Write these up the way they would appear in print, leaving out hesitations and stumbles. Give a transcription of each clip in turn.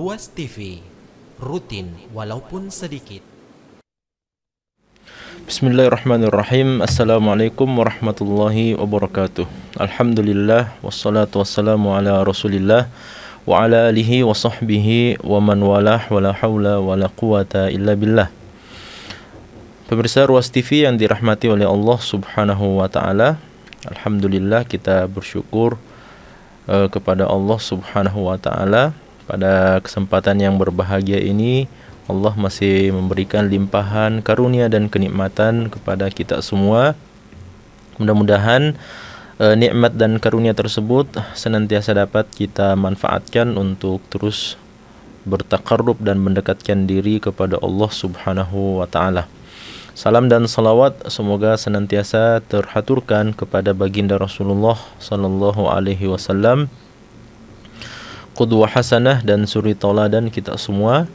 Ruas TV, rutin walaupun sedikit. Bismillahirrahmanirrahim. Assalamualaikum warahmatullahi wabarakatuh. Alhamdulillah, wassalatu wassalamu ala rasulillah wa ala alihi wa sahbihi wa man walah wa la hawla wa la quwata illa billah. Pemirsa Ruas TV yang dirahmati oleh Allah subhanahu wa ta'ala, alhamdulillah kita bersyukur kepada Allah subhanahu wa ta'ala. Pada kesempatan yang berbahagia ini, Allah masih memberikan limpahan karunia dan kenikmatan kepada kita semua. Mudah-mudahan nikmat dan karunia tersebut senantiasa dapat kita manfaatkan untuk terus bertaqarrub dan mendekatkan diri kepada Allah subhanahu wa ta'ala. Salam dan salawat semoga senantiasa terhaturkan kepada baginda Rasulullah sallallahu alaihi wasallam, qudwah hasanah dan suri tauladan kita semua,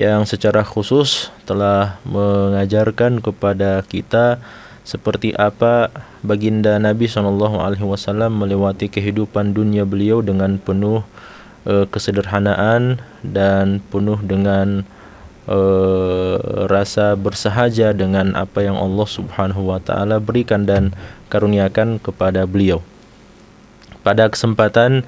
yang secara khusus telah mengajarkan kepada kita seperti apa baginda Nabi SAW melewati kehidupan dunia beliau dengan penuh kesederhanaan dan penuh dengan rasa bersahaja dengan apa yang Allah Subhanahu wa ta'ala berikan dan karuniakan kepada beliau. Pada kesempatan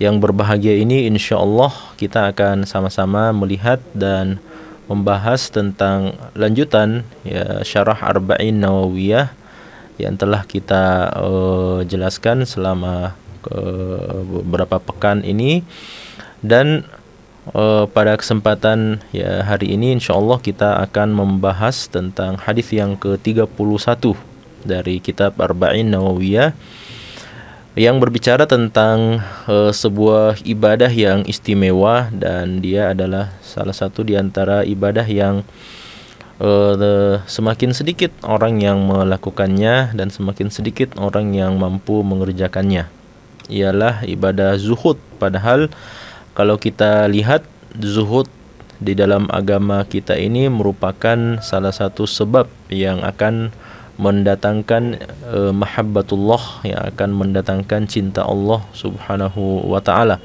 yang berbahagia ini, insyaallah kita akan sama-sama melihat dan membahas tentang lanjutan syarah Arba'in Nawawiyah yang telah kita jelaskan selama beberapa pekan ini. Dan pada kesempatan hari ini insyaallah kita akan membahas tentang hadis yang ke-31 dari kitab Arba'in Nawawiyah yang berbicara tentang sebuah ibadah yang istimewa, dan dia adalah salah satu di antara ibadah yang semakin sedikit orang yang melakukannya dan semakin sedikit orang yang mampu mengerjakannya. Ialah ibadah zuhud. Padahal kalau kita lihat, zuhud di dalam agama kita ini merupakan salah satu sebab yang akan mendatangkan mahabbatullah, yang akan mendatangkan cinta Allah subhanahu wa ta'ala.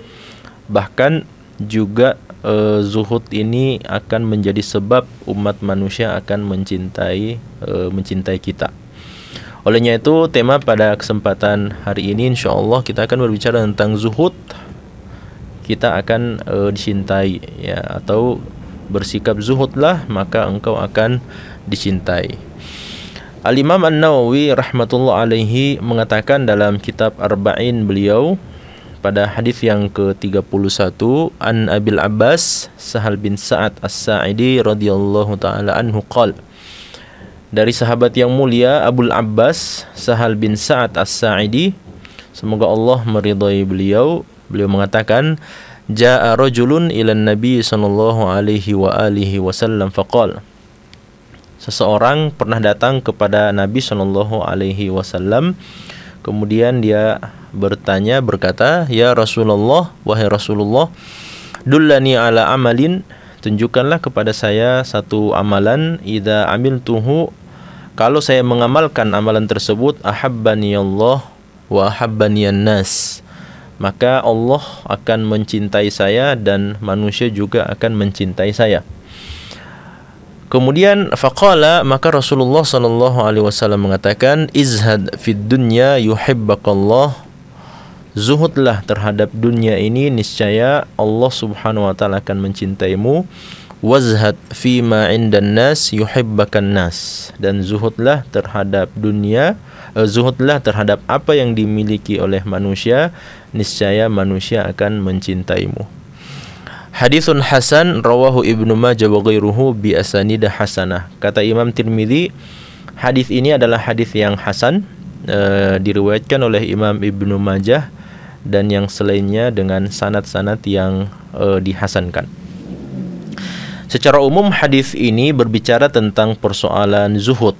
Bahkan juga zuhud ini akan menjadi sebab umat manusia akan mencintai kita. Olehnya itu, tema pada kesempatan hari ini insyaallah kita akan berbicara tentang zuhud. Kita akan dicintai, atau bersikap zuhudlah maka engkau akan dicintai. Al-Imam An-Nawawi rahmatullah alaihi mengatakan dalam kitab Arba'in beliau pada hadis yang ke-31, an Abil Abbas Sahal bin Sa'ad As-Sa'idi radhiyallahu taala anhu qala, dari sahabat yang mulia Abul Abbas Sahal bin Sa'ad As-Sa'idi, semoga Allah meridai beliau mengatakan, jaa rajulun ilan nabi sallallahu alaihi wa alihi wasallam faqala, seseorang pernah datang kepada Nabi sallallahu alaihi wasallam, kemudian dia berkata, ya Rasulullah, wahai Rasulullah, dullani ala amalin, tunjukkanlah kepada saya satu amalan, idza amiltuhu, kalau saya mengamalkan amalan tersebut, ahabbani Allah wa ahabbani an-nas, maka Allah akan mencintai saya dan manusia juga akan mencintai saya. Kemudian faqala, maka Rasulullah sallallahu alaihi wasallam mengatakan, izhad fid dunya yuhibbakallah, zuhudlah terhadap dunia ini, niscaya Allah subhanahu wa ta'ala akan mencintaimu. Wazhad fima indan nas yuhibbakan nas, dan zuhudlah terhadap dunia, zuhudlah terhadap apa yang dimiliki oleh manusia, niscaya manusia akan mencintaimu. Haditsun hasan rawahu Ibnu Majah wa ghairuhu bi asanidah hasanah. Kata Imam Tirmidzi, hadis ini adalah hadis yang hasan, diriwayatkan oleh Imam Ibnu Majah dan yang selainnya dengan sanad-sanad yang dihasankan. Secara umum hadis ini berbicara tentang persoalan zuhud,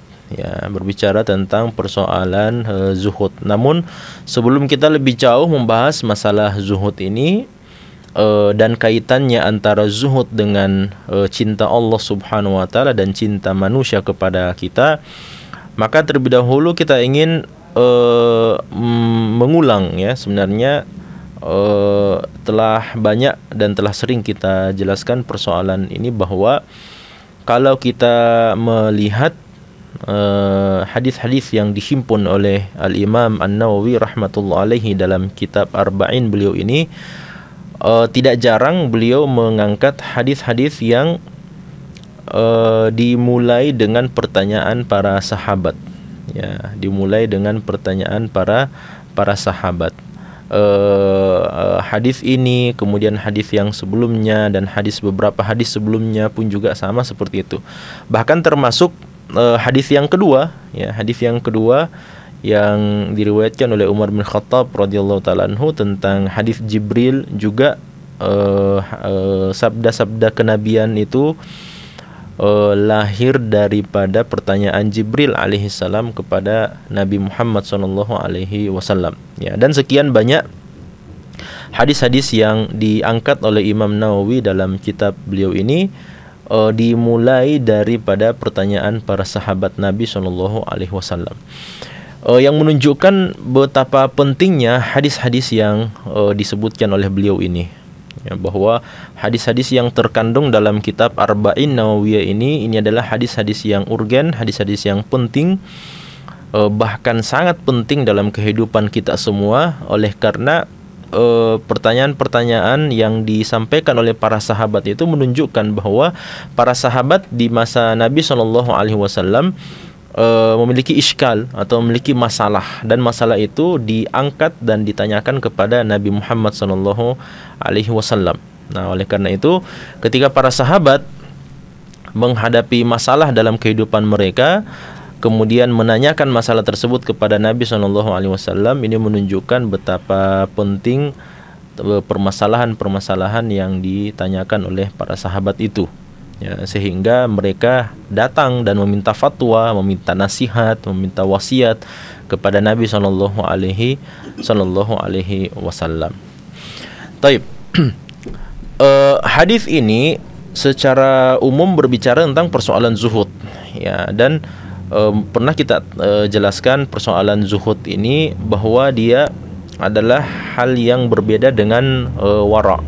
berbicara tentang persoalan zuhud. Namun sebelum kita lebih jauh membahas masalah zuhud ini dan kaitannya antara zuhud dengan cinta Allah subhanahu wa ta'ala dan cinta manusia kepada kita, maka terlebih dahulu kita ingin mengulang sebenarnya telah banyak dan telah sering kita jelaskan persoalan ini, bahwa kalau kita melihat hadis-hadis yang dihimpun oleh Al-Imam An-Nawawi rahmatullah alaihi dalam kitab Arba'in beliau ini, tidak jarang beliau mengangkat hadis-hadis yang dimulai dengan pertanyaan para sahabat, ya, dimulai dengan pertanyaan para sahabat. Hadis ini, kemudian hadis yang sebelumnya, dan beberapa hadis sebelumnya pun juga sama seperti itu. Bahkan termasuk hadis yang kedua, ya, hadis yang kedua yang diriwayatkan oleh Umar bin Khattab radhiyallahu taala anhu tentang hadis Jibril juga, sabda-sabda kenabian itu lahir daripada pertanyaan Jibril alaihissalam kepada Nabi Muhammad sallallahu alaihi wasallam. Ya, dan sekian banyak hadis-hadis yang diangkat oleh Imam Nawawi dalam kitab beliau ini, dimulai daripada pertanyaan para sahabat Nabi sallallahu alaihi wasallam. Yang menunjukkan betapa pentingnya hadis-hadis yang disebutkan oleh beliau ini. Ya, bahwa hadis-hadis yang terkandung dalam kitab Arba'in Nawawiyah ini adalah hadis-hadis yang urgen, hadis-hadis yang penting, bahkan sangat penting dalam kehidupan kita semua, oleh karena pertanyaan-pertanyaan yang disampaikan oleh para sahabat itu menunjukkan bahwa para sahabat di masa Nabi SAW memiliki iskal atau memiliki masalah, dan masalah itu diangkat dan ditanyakan kepada Nabi Muhammad SAW. Nah, oleh karena itu, ketika para sahabat menghadapi masalah dalam kehidupan mereka, kemudian menanyakan masalah tersebut kepada Nabi SAW, ini menunjukkan betapa penting permasalahan-permasalahan yang ditanyakan oleh para sahabat itu. Ya, sehingga mereka datang dan meminta fatwa, meminta nasihat, meminta wasiat kepada Nabi sallallahu alaihi wasallam. Taib. Hadis ini secara umum berbicara tentang persoalan zuhud, ya, dan pernah kita jelaskan persoalan zuhud ini bahwa dia adalah hal yang berbeda dengan wara'.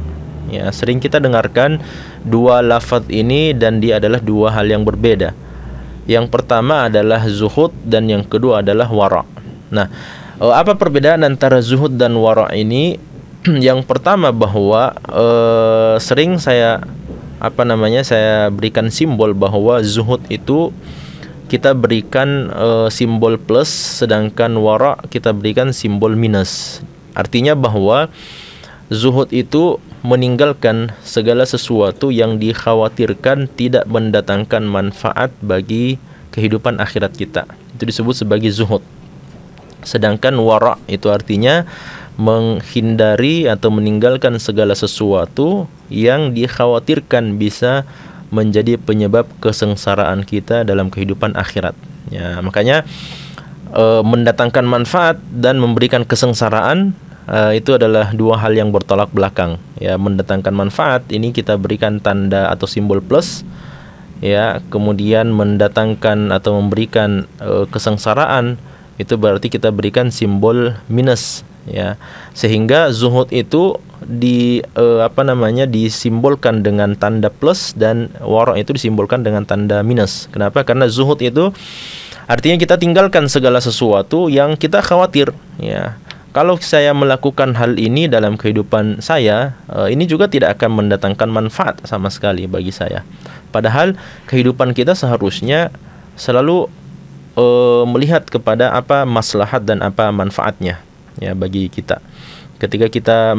Ya, sering kita dengarkan dua lafaz ini, dan dia adalah dua hal yang berbeda. Yang pertama adalah zuhud, dan yang kedua adalah wara'. Nah, apa perbedaan antara zuhud dan wara' ini? Yang pertama bahwa sering saya berikan simbol bahwa zuhud itu kita berikan simbol plus, sedangkan wara' kita berikan simbol minus. Artinya bahwa zuhud itu meninggalkan segala sesuatu yang dikhawatirkan tidak mendatangkan manfaat bagi kehidupan akhirat kita. Itu disebut sebagai zuhud. Sedangkan wara' itu artinya menghindari atau meninggalkan segala sesuatu yang dikhawatirkan bisa menjadi penyebab kesengsaraan kita dalam kehidupan akhirat. Ya, makanya mendatangkan manfaat dan memberikan kesengsaraan itu adalah dua hal yang bertolak belakang. Ya, mendatangkan manfaat ini kita berikan tanda atau simbol plus, ya, kemudian mendatangkan atau memberikan kesengsaraan itu berarti kita berikan simbol minus, ya. Sehingga zuhud itu disimbolkan dengan tanda plus, dan wara' itu disimbolkan dengan tanda minus. Kenapa? Karena zuhud itu artinya kita tinggalkan segala sesuatu yang kita khawatir, ya. Kalau saya melakukan hal ini dalam kehidupan saya, ini juga tidak akan mendatangkan manfaat sama sekali bagi saya. Padahal kehidupan kita seharusnya selalu melihat kepada apa maslahat dan apa manfaatnya, ya, bagi kita. Ketika kita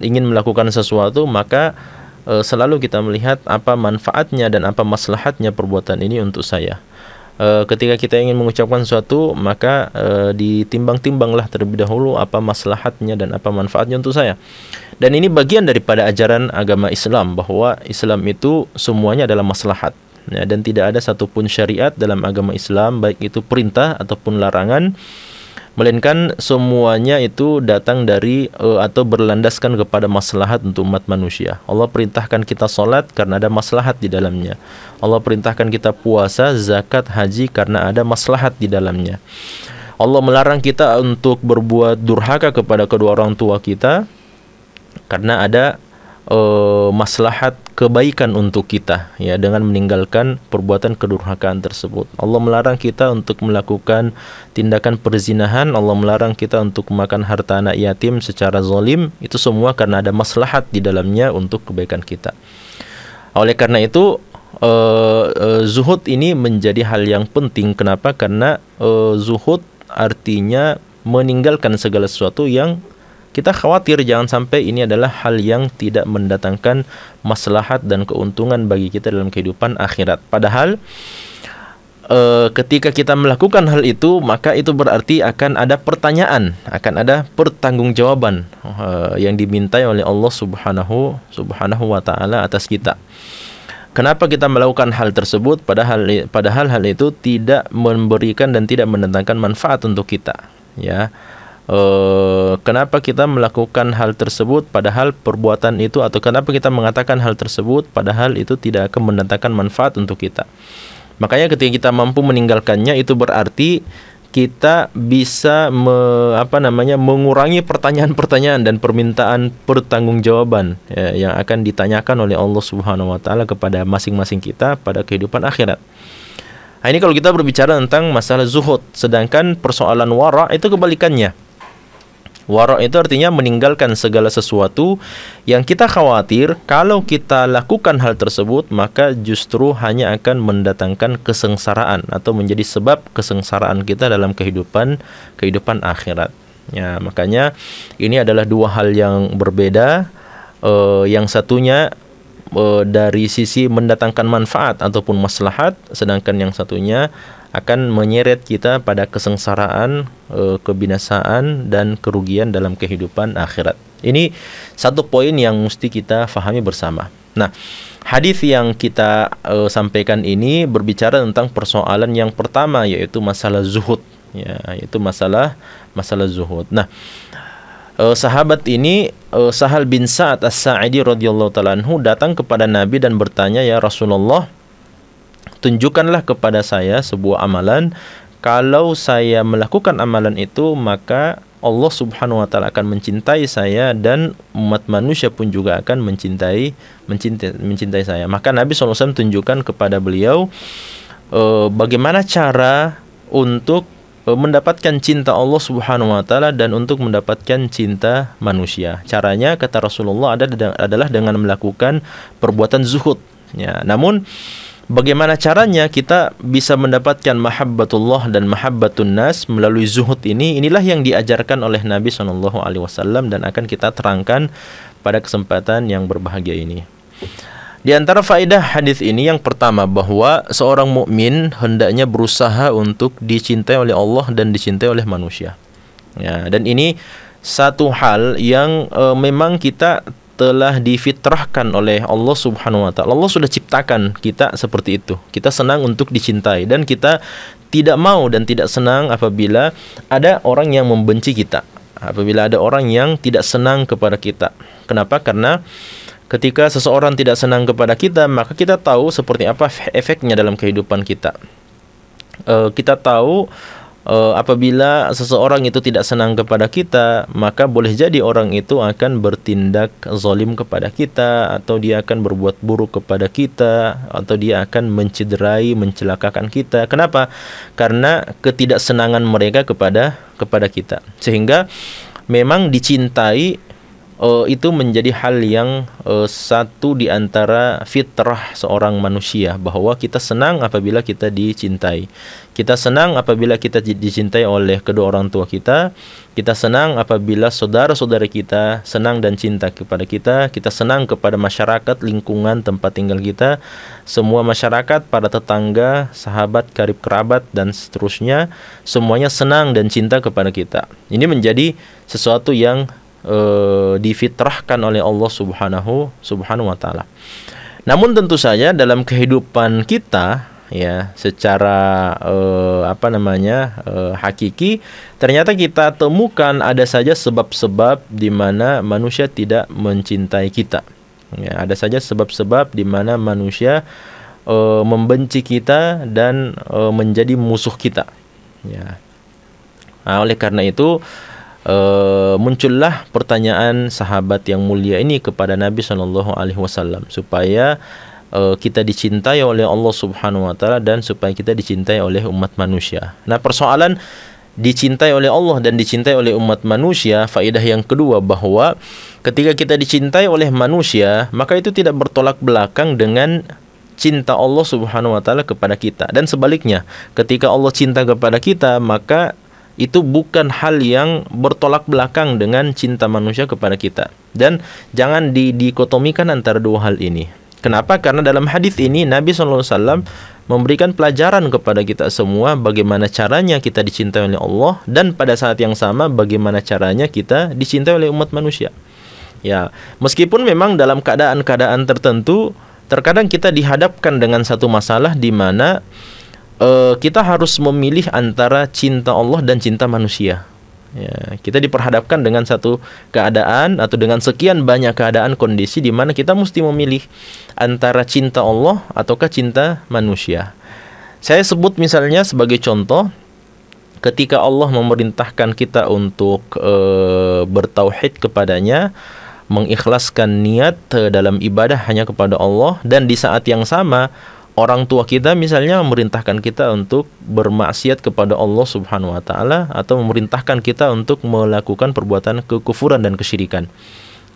ingin melakukan sesuatu, maka selalu kita melihat apa manfaatnya dan apa maslahatnya perbuatan ini untuk saya. Ketika kita ingin mengucapkan sesuatu, maka ditimbang-timbanglah terlebih dahulu apa maslahatnya dan apa manfaatnya untuk saya. Dan ini bagian daripada ajaran agama Islam, bahwa Islam itu semuanya adalah maslahat, ya, dan tidak ada satupun syariat dalam agama Islam, baik itu perintah ataupun larangan, melainkan semuanya itu datang dari atau berlandaskan kepada maslahat untuk umat manusia. Allah perintahkan kita salat karena ada maslahat di dalamnya. Allah perintahkan kita puasa, zakat, haji karena ada maslahat di dalamnya. Allah melarang kita untuk berbuat durhaka kepada kedua orang tua kita karena ada maslahat kebaikan untuk kita, ya, dengan meninggalkan perbuatan kedurhakaan tersebut. Allah melarang kita untuk melakukan tindakan perzinahan, Allah melarang kita untuk makan harta anak yatim secara zalim, itu semua karena ada maslahat di dalamnya untuk kebaikan kita. Oleh karena itu zuhud ini menjadi hal yang penting. Kenapa? Karena zuhud artinya meninggalkan segala sesuatu yang kita khawatir jangan sampai ini adalah hal yang tidak mendatangkan maslahat dan keuntungan bagi kita dalam kehidupan akhirat. Padahal ketika kita melakukan hal itu, maka itu berarti akan ada pertanyaan, akan ada pertanggungjawaban yang dimintai oleh Allah Subhanahu wa taala atas kita. Kenapa kita melakukan hal tersebut padahal hal itu tidak memberikan dan tidak mendatangkan manfaat untuk kita, ya. Kenapa kita melakukan hal tersebut padahal perbuatan itu, atau kenapa kita mengatakan hal tersebut padahal itu tidak akan mendatangkan manfaat untuk kita. Makanya ketika kita mampu meninggalkannya, itu berarti kita bisa mengurangi pertanyaan-pertanyaan dan permintaan pertanggungjawaban, ya, yang akan ditanyakan oleh Allah Subhanahu wa taala kepada masing-masing kita pada kehidupan akhirat. Nah, ini kalau kita berbicara tentang masalah zuhud, sedangkan persoalan wara itu kebalikannya. Wara' itu artinya meninggalkan segala sesuatu yang kita khawatir kalau kita lakukan hal tersebut maka justru hanya akan mendatangkan kesengsaraan atau menjadi sebab kesengsaraan kita dalam kehidupan akhirat. Ya, makanya ini adalah dua hal yang berbeda. Yang satunya dari sisi mendatangkan manfaat ataupun maslahat, sedangkan yang satunya akan menyeret kita pada kesengsaraan, kebinasaan dan kerugian dalam kehidupan akhirat. Ini satu poin yang mesti kita fahami bersama. Nah, hadis yang kita sampaikan ini berbicara tentang persoalan yang pertama, yaitu masalah zuhud, ya, yaitu masalah zuhud. Nah, sahabat ini Sahal bin Sa'ad As-Sa'idi radhiyallahu ta'ala anhu datang kepada Nabi dan bertanya, "Ya Rasulullah, tunjukkanlah kepada saya sebuah amalan. Kalau saya melakukan amalan itu, maka Allah Subhanahu wa taala akan mencintai saya dan umat manusia pun juga akan mencintai saya." Maka Nabi SAW tunjukkan kepada beliau bagaimana cara untuk mendapatkan cinta Allah Subhanahu wa taala dan untuk mendapatkan cinta manusia. Caranya, kata Rasulullah, adalah dengan melakukan perbuatan zuhud, ya. Namun bagaimana caranya kita bisa mendapatkan mahabbatullah dan mahabbatun nas melalui zuhud ini? Inilah yang diajarkan oleh Nabi SAW dan akan kita terangkan pada kesempatan yang berbahagia ini. Di antara faedah hadis ini yang pertama, bahwa seorang mukmin hendaknya berusaha untuk dicintai oleh Allah dan dicintai oleh manusia. Ya, dan ini satu hal yang memang kita telah difitrahkan oleh Allah Subhanahu wa taala. Allah sudah ciptakan kita seperti itu. Kita senang untuk dicintai dan kita tidak mau dan tidak senang apabila ada orang yang membenci kita, apabila ada orang yang tidak senang kepada kita. Kenapa? Karena ketika seseorang tidak senang kepada kita, maka kita tahu seperti apa efeknya dalam kehidupan kita. Kita tahu apabila seseorang itu tidak senang kepada kita, maka boleh jadi orang itu akan bertindak zalim kepada kita, atau dia akan berbuat buruk kepada kita, atau dia akan mencederai, mencelakakan kita. Kenapa? Karena ketidaksenangan mereka kepada kita. Sehingga memang dicintai itu menjadi hal yang satu di antara fitrah seorang manusia, bahwa kita senang apabila kita dicintai. Kita senang apabila kita dicintai oleh kedua orang tua kita. Kita senang apabila saudara-saudara kita senang dan cinta kepada kita. Kita senang kepada masyarakat, lingkungan tempat tinggal kita, semua masyarakat, para tetangga, sahabat, karib kerabat dan seterusnya, semuanya senang dan cinta kepada kita. Ini menjadi sesuatu yang difitrahkan oleh Allah Subhanahu wa taala. Namun tentu saja dalam kehidupan kita, ya, secara hakiki, ternyata kita temukan ada saja sebab-sebab di mana manusia tidak mencintai kita. Ya, ada saja sebab-sebab di mana manusia membenci kita dan menjadi musuh kita. Ya. Nah, oleh karena itu muncullah pertanyaan sahabat yang mulia ini kepada Nabi SAW supaya kita dicintai oleh Allah Subhanahu wa taala dan supaya kita dicintai oleh umat manusia. Nah, persoalan dicintai oleh Allah dan dicintai oleh umat manusia, faedah yang kedua bahwa ketika kita dicintai oleh manusia, maka itu tidak bertolak belakang dengan cinta Allah Subhanahu wa taala kepada kita. Dan sebaliknya, ketika Allah cinta kepada kita, maka itu bukan hal yang bertolak belakang dengan cinta manusia kepada kita. Dan jangan dikotomikan antara dua hal ini. Kenapa? Karena dalam hadis ini Nabi SAW memberikan pelajaran kepada kita semua bagaimana caranya kita dicintai oleh Allah, dan pada saat yang sama bagaimana caranya kita dicintai oleh umat manusia. Ya, meskipun memang dalam keadaan-keadaan tertentu terkadang kita dihadapkan dengan satu masalah di mana kita harus memilih antara cinta Allah dan cinta manusia. Ya, kita diperhadapkan dengan satu keadaan atau dengan sekian banyak keadaan kondisi di mana kita mesti memilih antara cinta Allah ataukah cinta manusia. Saya sebut misalnya sebagai contoh, ketika Allah memerintahkan kita untuk bertauhid kepadanya, mengikhlaskan niat dalam ibadah hanya kepada Allah, dan di saat yang sama orang tua kita misalnya memerintahkan kita untuk bermaksiat kepada Allah Subhanahu wa taala atau memerintahkan kita untuk melakukan perbuatan kekufuran dan kesyirikan.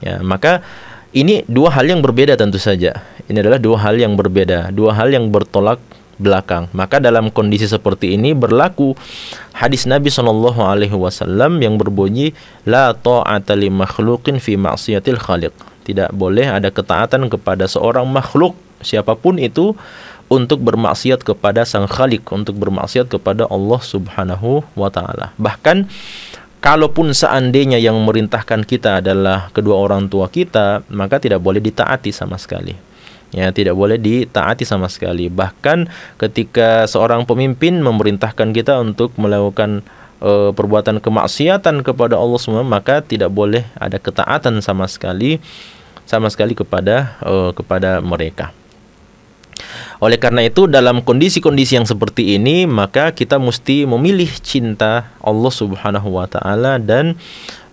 Ya, maka ini dua hal yang berbeda tentu saja. Ini adalah dua hal yang berbeda, dua hal yang bertolak belakang. Maka dalam kondisi seperti ini berlaku hadis Nabi SAW yang berbunyi la ta'ata li makhluqin fi ma'siyatil khaliq. Tidak boleh ada ketaatan kepada seorang makhluk siapapun itu untuk bermaksiat kepada sang Khaliq, untuk bermaksiat kepada Allah Subhanahu wa taala. Bahkan kalaupun seandainya yang memerintahkan kita adalah kedua orang tua kita, maka tidak boleh ditaati sama sekali. Ya, tidak boleh ditaati sama sekali. Bahkan ketika seorang pemimpin memerintahkan kita untuk melakukan perbuatan kemaksiatan kepada Allah semua, maka tidak boleh ada ketaatan sama sekali kepada mereka. Oleh karena itu, dalam kondisi-kondisi yang seperti ini, maka kita mesti memilih cinta Allah Subhanahu wa taala, dan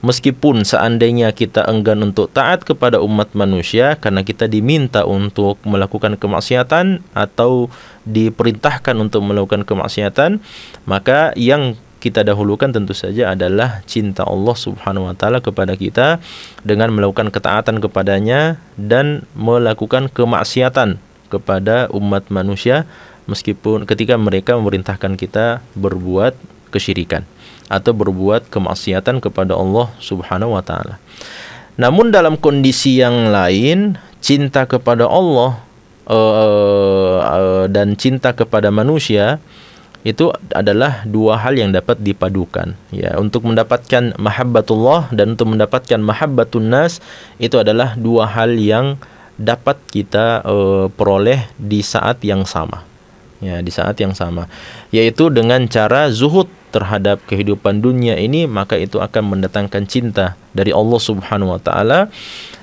meskipun seandainya kita enggan untuk taat kepada umat manusia karena kita diminta untuk melakukan kemaksiatan atau diperintahkan untuk melakukan kemaksiatan, maka yang kita dahulukan tentu saja adalah cinta Allah Subhanahu wa taala kepada kita dengan melakukan ketaatan kepadanya dan melakukan kemaksiatan kepada umat manusia meskipun ketika mereka memerintahkan kita berbuat kesyirikan atau berbuat kemaksiatan kepada Allah Subhanahu wa taala. Namun dalam kondisi yang lain, cinta kepada Allah dan cinta kepada manusia itu adalah dua hal yang dapat dipadukan. Ya, untuk mendapatkan mahabbatullah dan untuk mendapatkan mahabbatun nas, itu adalah dua hal yang dapat kita peroleh di saat yang sama. Ya, di saat yang sama, yaitu dengan cara zuhud terhadap kehidupan dunia ini, maka itu akan mendatangkan cinta dari Allah Subhanahu wa taala.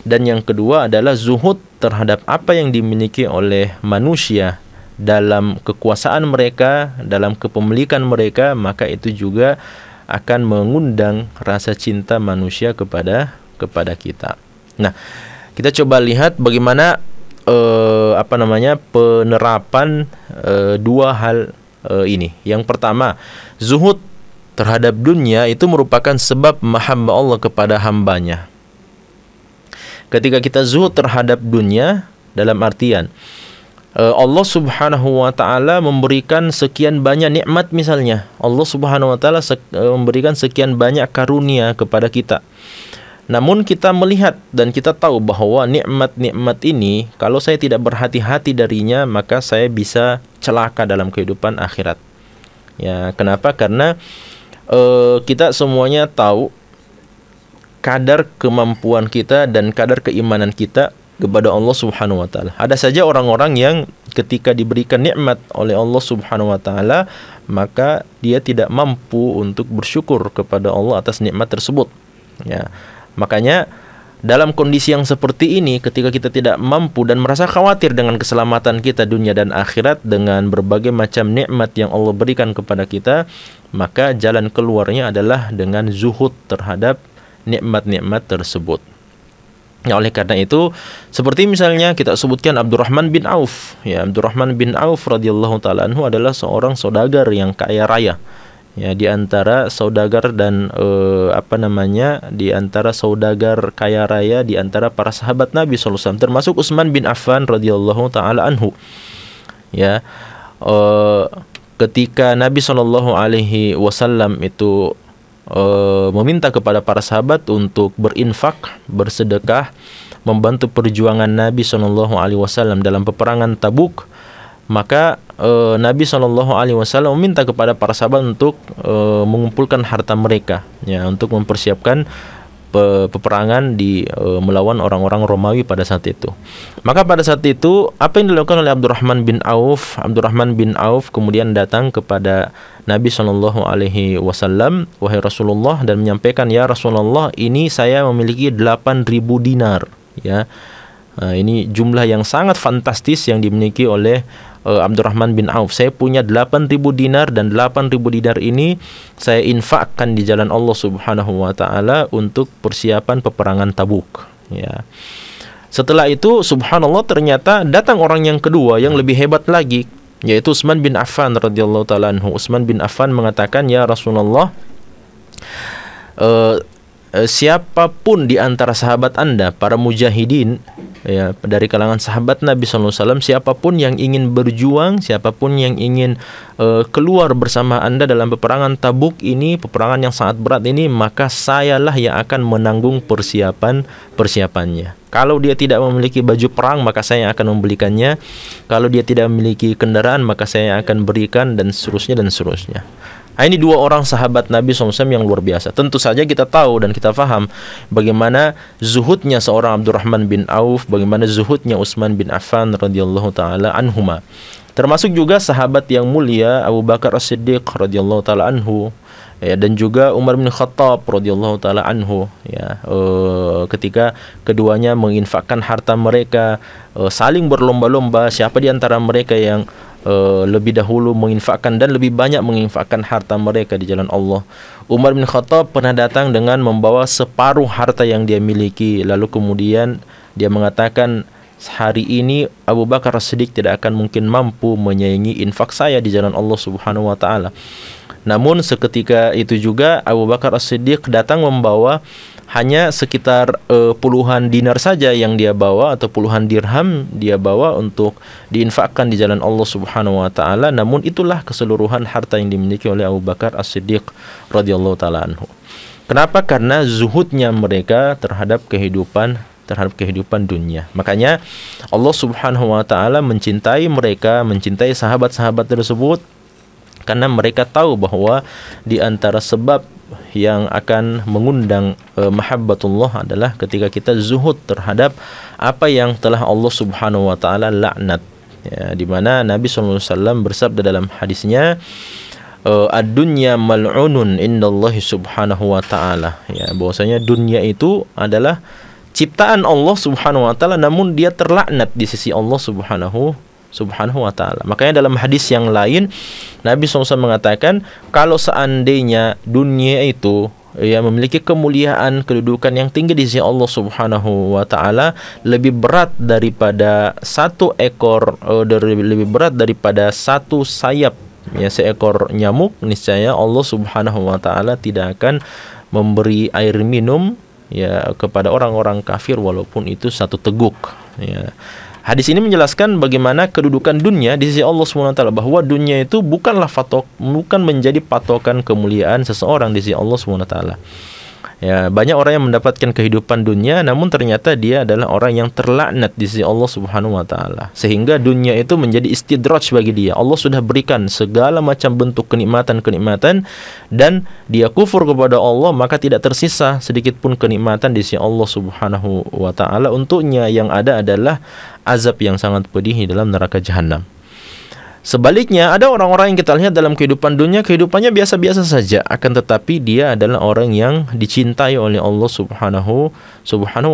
Dan yang kedua adalah zuhud terhadap apa yang dimiliki oleh manusia dalam kekuasaan mereka, dalam kepemilikan mereka, maka itu juga akan mengundang rasa cinta manusia kepada kita. Nah, kita coba lihat bagaimana penerapan dua hal ini. Yang pertama, zuhud terhadap dunia itu merupakan sebab mahabbah Allah kepada hambanya. Ketika kita zuhud terhadap dunia, dalam artian Allah Subhanahu wa taala memberikan sekian banyak nikmat, misalnya Allah Subhanahu wa taala memberikan sekian banyak karunia kepada kita. Namun kita melihat dan kita tahu bahwa nikmat-nikmat ini kalau saya tidak berhati-hati darinya, maka saya bisa celaka dalam kehidupan akhirat. Ya, kenapa? Karena kita semuanya tahu kadar kemampuan kita dan kadar keimanan kita kepada Allah Subhanahu wa taala. Ada saja orang-orang yang ketika diberikan nikmat oleh Allah Subhanahu wa taala, maka dia tidak mampu untuk bersyukur kepada Allah atas nikmat tersebut. Ya. Makanya dalam kondisi yang seperti ini, ketika kita tidak mampu dan merasa khawatir dengan keselamatan kita dunia dan akhirat dengan berbagai macam nikmat yang Allah berikan kepada kita, maka jalan keluarnya adalah dengan zuhud terhadap nikmat-nikmat tersebut. Ya, oleh karena itu, seperti misalnya kita sebutkan Abdurrahman bin Auf. Ya, Abdurrahman bin Auf radhiyallahu taala anhu adalah seorang saudagar yang kaya raya. Ya, di antara saudagar dan di antara saudagar kaya raya di antara para sahabat Nabi sallallahu alaihi wasallam, termasuk Utsman bin Affan radhiyallahu taala anhu. Ya, ketika Nabi sallallahu alaihi wasallam itu meminta kepada para sahabat untuk berinfak, bersedekah, membantu perjuangan Nabi sallallahu alaihi wasallam dalam peperangan Tabuk, maka Nabi SAW meminta kepada para sahabat untuk mengumpulkan harta mereka, ya, untuk mempersiapkan peperangan di melawan orang-orang Romawi pada saat itu. Maka pada saat itu apa yang dilakukan oleh Abdurrahman bin Auf? Abdurrahman bin Auf kemudian datang kepada Nabi SAW, wahai Rasulullah, dan menyampaikan, ya Rasulullah, ini saya memiliki 8.000 dinar, ya. Ini jumlah yang sangat fantastis yang dimiliki oleh Abdurrahman bin Auf. Saya punya 8.000 dinar, dan 8.000 dinar ini saya infakkan di jalan Allah Subhanahu wa taala untuk persiapan peperangan Tabuk, ya. Setelah itu subhanallah, ternyata datang orang yang kedua yang lebih hebat lagi, yaitu Utsman bin Affan radhiyallahu taala anhu. Utsman bin Affan mengatakan, ya Rasulullah, siapapun di antara sahabat Anda, para mujahidin, ya, dari kalangan sahabat Nabi SAW, siapapun yang ingin berjuang, siapapun yang ingin keluar bersama Anda dalam peperangan Tabuk ini, peperangan yang sangat berat ini, maka sayalah yang akan menanggung persiapannya. Kalau dia tidak memiliki baju perang, maka saya yang akan membelikannya. Kalau dia tidak memiliki kendaraan, maka saya yang akan berikan, dan seterusnya dan seterusnya. Nah, ini dua orang sahabat Nabi SAW yang luar biasa. Tentu saja kita tahu dan kita faham bagaimana zuhudnya seorang Abdurrahman bin Auf, bagaimana zuhudnya Utsman bin Affan radhiyallahu taala anhuma. Termasuk juga sahabat yang mulia Abu Bakar As-Siddiq radhiyallahu taala anhu, ya, dan juga Umar bin Khattab radhiyallahu taala anhu, ya. Ketika keduanya menginfakkan harta mereka, saling berlomba-lomba siapa di antara mereka yang lebih dahulu menginfakkan dan lebih banyak menginfakkan harta mereka di jalan Allah. Umar bin Khattab pernah datang dengan membawa separuh harta yang dia miliki, lalu kemudian dia mengatakan, hari ini Abu Bakar As-Siddiq tidak akan mungkin mampu menyaingi infak saya di jalan Allah Subhanahu wa taala. Namun seketika itu juga Abu Bakar As-Siddiq datang membawa hanya sekitar puluhan dinar saja yang dia bawa, atau puluhan dirham dia bawa untuk diinfakkan di jalan Allah Subhanahu wa taala. Namun itulah keseluruhan harta yang dimiliki oleh Abu Bakar As-Siddiq radhiyallahu taala anhu. Kenapa? Karena zuhudnya mereka terhadap kehidupan dunia. Makanya Allah Subhanahu wa taala mencintai mereka, mencintai sahabat-sahabat tersebut, karena mereka tahu bahwa di antara sebab yang akan mengundang mahabbatullah adalah ketika kita zuhud terhadap apa yang telah Allah Subhanahu wa taala laknat, ya, di mana Nabi sallallahu alaihi wasallam bersabda dalam hadisnya, ad-dunya mal'unun indallahi subhanahu wa ta'ala, ya, bahwasanya dunia itu adalah ciptaan Allah Subhanahu wa taala, namun dia terlaknat di sisi Allah Subhanahu wa ta'ala. Makanya dalam hadis yang lain Nabi SAW mengatakan, kalau seandainya dunia itu, ya, memiliki kemuliaan, kedudukan yang tinggi di sisi Allah Subhanahu wa taala, lebih berat daripada satu ekor, lebih berat daripada satu sayap, ya, seekor nyamuk, niscaya Allah Subhanahu wa taala tidak akan memberi air minum, ya, kepada orang-orang kafir walaupun itu satu teguk, ya. Hadis ini menjelaskan bagaimana kedudukan dunia di sisi Allah SWT, bahwa dunia itu bukan menjadi patokan kemuliaan seseorang di sisi Allah SWT. Ya, banyak orang yang mendapatkan kehidupan dunia, namun ternyata dia adalah orang yang terlaknat di sisi Allah Subhanahu wa taala. Sehingga dunia itu menjadi istidraj bagi dia. Allah sudah berikan segala macam bentuk kenikmatan-kenikmatan, dan dia kufur kepada Allah, maka tidak tersisa sedikit pun kenikmatan di sisi Allah Subhanahu wa taala untuknya. Yang ada adalah azab yang sangat pedih di dalam neraka jahanam. Sebaliknya, ada orang-orang yang kita lihat dalam kehidupan dunia, kehidupannya biasa-biasa saja, akan tetapi dia adalah orang yang dicintai oleh Allah Subhanahu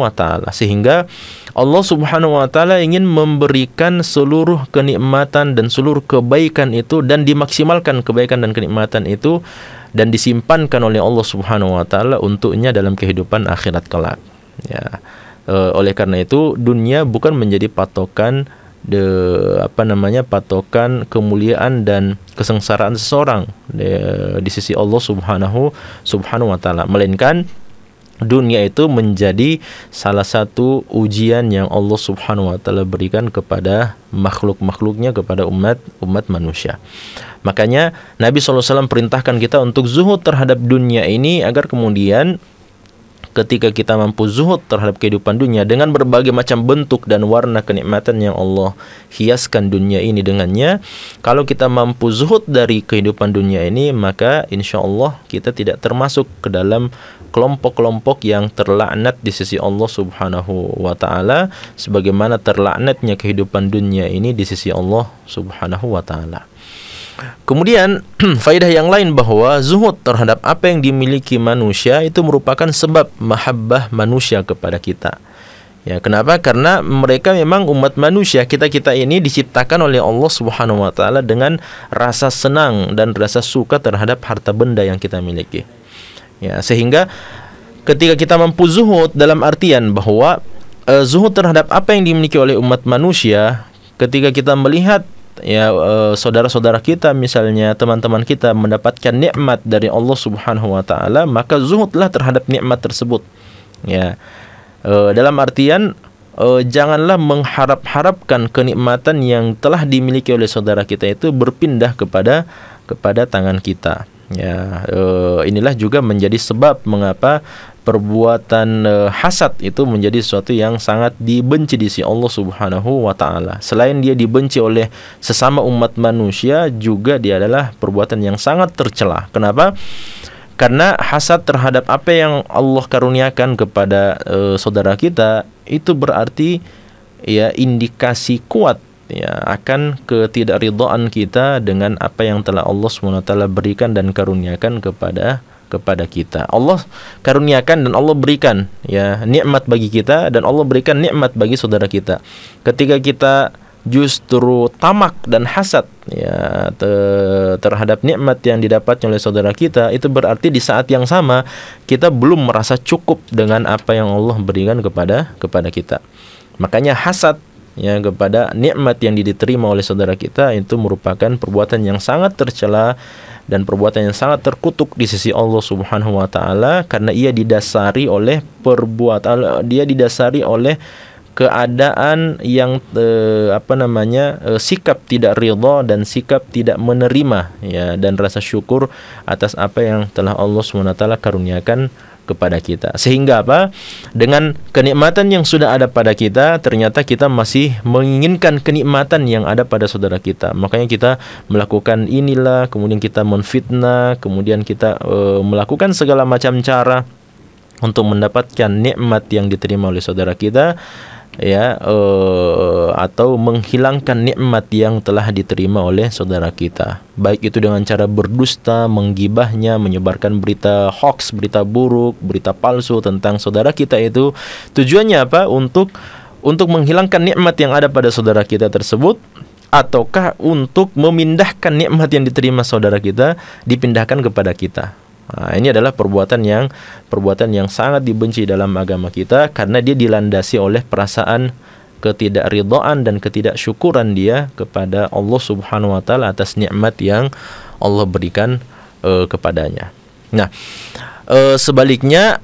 wa taala, sehingga Allah Subhanahu wa taala ingin memberikan seluruh kenikmatan dan seluruh kebaikan itu, dan dimaksimalkan kebaikan dan kenikmatan itu, dan disimpankan oleh Allah Subhanahu wa taala untuknya dalam kehidupan akhirat kelak. Ya. Oleh karena itu, dunia bukan menjadi patokan patokan kemuliaan dan kesengsaraan seseorang di sisi Allah Subhanahu wa taala, melainkan dunia itu menjadi salah satu ujian yang Allah Subhanahu wa taala berikan kepada makhluk-makhluknya, kepada umat manusia. Makanya Nabi SAW perintahkan kita untuk zuhud terhadap dunia ini, agar kemudian ketika kita mampu zuhud terhadap kehidupan dunia dengan berbagai macam bentuk dan warna kenikmatan yang Allah hiaskan dunia ini dengannya, kalau kita mampu zuhud dari kehidupan dunia ini, maka insya Allah kita tidak termasuk ke dalam kelompok-kelompok yang terlaknat di sisi Allah Subhanahu wa taala, sebagaimana terlaknatnya kehidupan dunia ini di sisi Allah Subhanahu wa taala. Kemudian faedah yang lain bahwa zuhud terhadap apa yang dimiliki manusia itu merupakan sebab mahabbah manusia kepada kita. Ya, kenapa? Karena mereka memang umat manusia, kita ini diciptakan oleh Allah Subhanahu wa taala dengan rasa senang dan rasa suka terhadap harta benda yang kita miliki. Ya, sehingga ketika kita mampu zuhud dalam artian bahwa zuhud terhadap apa yang dimiliki oleh umat manusia, ketika kita melihat saudara-saudara kita, misalnya teman-teman kita mendapatkan nikmat dari Allah Subhanahu wa taala, maka zuhudlah terhadap nikmat tersebut. Ya. Dalam artian janganlah mengharap-harapkan kenikmatan yang telah dimiliki oleh saudara kita itu berpindah kepada tangan kita. Ya, inilah juga menjadi sebab mengapa perbuatan hasad itu menjadi sesuatu yang sangat dibenci di sisi Allah Subhanahu wa taala. Selain dia dibenci oleh sesama umat manusia, juga dia adalah perbuatan yang sangat tercela. Kenapa? Karena hasad terhadap apa yang Allah karuniakan kepada saudara kita itu berarti ya indikasi kuat ya akan ketidakridhaan kita dengan apa yang telah Allah SWT berikan dan karuniakan kepada kita. Allah karuniakan dan Allah berikan ya nikmat bagi kita, dan Allah berikan nikmat bagi saudara kita. Ketika kita justru tamak dan hasad ya terhadap nikmat yang didapatnya oleh saudara kita, itu berarti di saat yang sama kita belum merasa cukup dengan apa yang Allah berikan kepada kita. Makanya hasad ya kepada nikmat yang diterima oleh saudara kita itu merupakan perbuatan yang sangat tercela dan perbuatan yang sangat terkutuk di sisi Allah Subhanahu wa taala, karena ia didasari oleh keadaan yang sikap tidak ridha dan sikap tidak menerima ya, dan rasa syukur atas apa yang telah Allah SWT karuniakan kepada kita. Sehingga apa? Dengan kenikmatan yang sudah ada pada kita, ternyata kita masih menginginkan kenikmatan yang ada pada saudara kita. Makanya kita melakukan inilah, kemudian kita menfitnah, kemudian kita melakukan segala macam cara untuk mendapatkan nikmat yang diterima oleh saudara kita ya, atau menghilangkan nikmat yang telah diterima oleh saudara kita, baik itu dengan cara berdusta, menggibahnya, menyebarkan berita hoax, berita buruk, berita palsu tentang saudara kita. Itu tujuannya apa? Untuk menghilangkan nikmat yang ada pada saudara kita tersebut, ataukah untuk memindahkan nikmat yang diterima saudara kita dipindahkan kepada kita. Nah, ini adalah perbuatan yang sangat dibenci dalam agama kita, karena dia dilandasi oleh perasaan ketidakridhaan dan ketidaksyukuran dia kepada Allah Subhanahu wa taala atas nikmat yang Allah berikan kepadanya. Nah, sebaliknya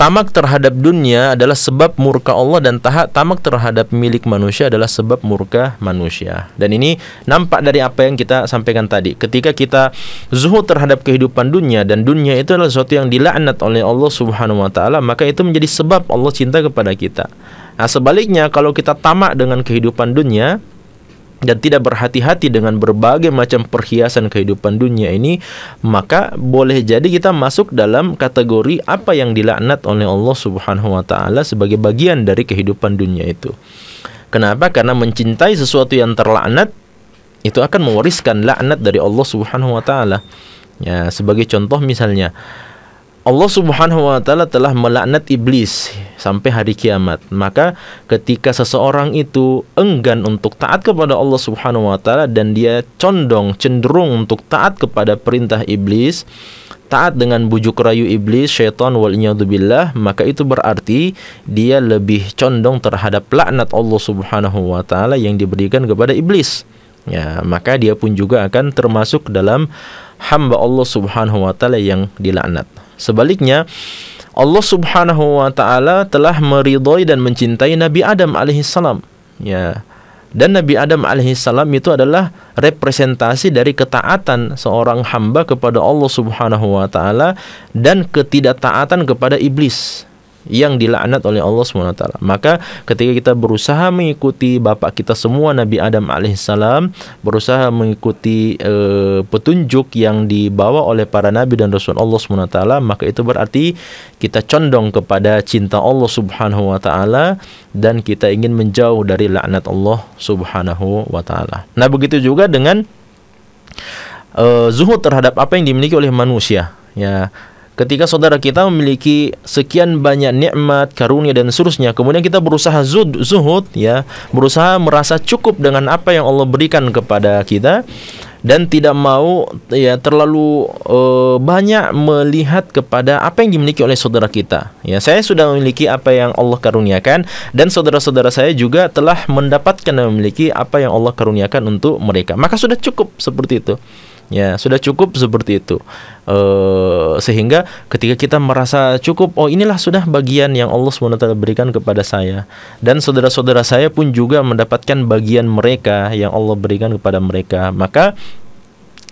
tamak terhadap dunia adalah sebab murka Allah, dan tamak terhadap milik manusia adalah sebab murka manusia. Dan ini nampak dari apa yang kita sampaikan tadi. Ketika kita zuhud terhadap kehidupan dunia, dan dunia itu adalah sesuatu yang dilaknat oleh Allah Subhanahu wa taala, maka itu menjadi sebab Allah cinta kepada kita. Nah, sebaliknya kalau kita tamak dengan kehidupan dunia dan tidak berhati-hati dengan berbagai macam perhiasan kehidupan dunia ini, maka boleh jadi kita masuk dalam kategori apa yang dilaknat oleh Allah Subhanahu wa taala sebagai bagian dari kehidupan dunia itu. Kenapa? Karena mencintai sesuatu yang terlaknat itu akan mewariskan laknat dari Allah Subhanahu wa taala. Ya, sebagai contoh misalnya Allah Subhanahu wa taala telah melaknat iblis sampai hari kiamat. Maka ketika seseorang itu enggan untuk taat kepada Allah Subhanahu wa taala dan dia cenderung untuk taat kepada perintah iblis, taat dengan bujuk rayu iblis, syaitan wal'iyadzubillah, maka itu berarti dia lebih condong terhadap laknat Allah Subhanahu wa taala yang diberikan kepada iblis. Ya, maka dia pun juga akan termasuk dalam hamba Allah Subhanahu wa taala yang dilaknat. Sebaliknya, Allah Subhanahu wa taala telah meridhai dan mencintai Nabi Adam alaihissalam. Ya. Dan Nabi Adam alaihissalam itu adalah representasi dari ketaatan seorang hamba kepada Allah Subhanahu wa taala dan ketidaktaatan kepada iblis yang dilaknat oleh Allah Subhanahu wa taala. Maka ketika kita berusaha mengikuti bapak kita semua Nabi Adam alaihissalam, berusaha mengikuti petunjuk yang dibawa oleh para nabi dan rasul Allah Subhanahu wa taala, maka itu berarti kita condong kepada cinta Allah Subhanahu wa taala dan kita ingin menjauh dari laknat Allah Subhanahu wa taala. Nah, begitu juga dengan zuhud terhadap apa yang dimiliki oleh manusia. Ya, ketika saudara kita memiliki sekian banyak nikmat, karunia dan seterusnya, kemudian kita berusaha zuhud, ya, berusaha merasa cukup dengan apa yang Allah berikan kepada kita dan tidak mau ya terlalu banyak melihat kepada apa yang dimiliki oleh saudara kita. Ya, saya sudah memiliki apa yang Allah karuniakan dan saudara-saudara saya juga telah mendapatkan dan memiliki apa yang Allah karuniakan untuk mereka. Maka sudah cukup seperti itu. Ya, sudah cukup seperti itu. Sehingga ketika kita merasa cukup, oh inilah sudah bagian yang Allah SWT berikan kepada saya. Dan saudara-saudara saya pun juga mendapatkan bagian mereka yang Allah berikan kepada mereka. Maka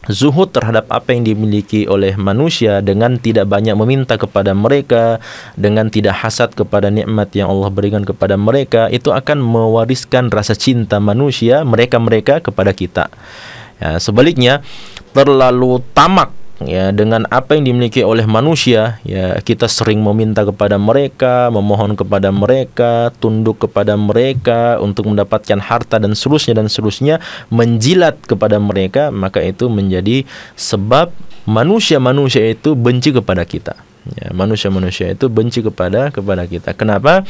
zuhud terhadap apa yang dimiliki oleh manusia dengan tidak banyak meminta kepada mereka, dengan tidak hasad kepada nikmat yang Allah berikan kepada mereka, itu akan mewariskan rasa cinta manusia, mereka-mereka kepada kita. Ya, sebaliknya, terlalu tamak ya dengan apa yang dimiliki oleh manusia, ya kita sering meminta kepada mereka, memohon kepada mereka, tunduk kepada mereka untuk mendapatkan harta dan seterusnya, menjilat kepada mereka, maka itu menjadi sebab manusia-manusia itu benci kepada kita. Ya, manusia-manusia itu benci kepada kita. Kenapa?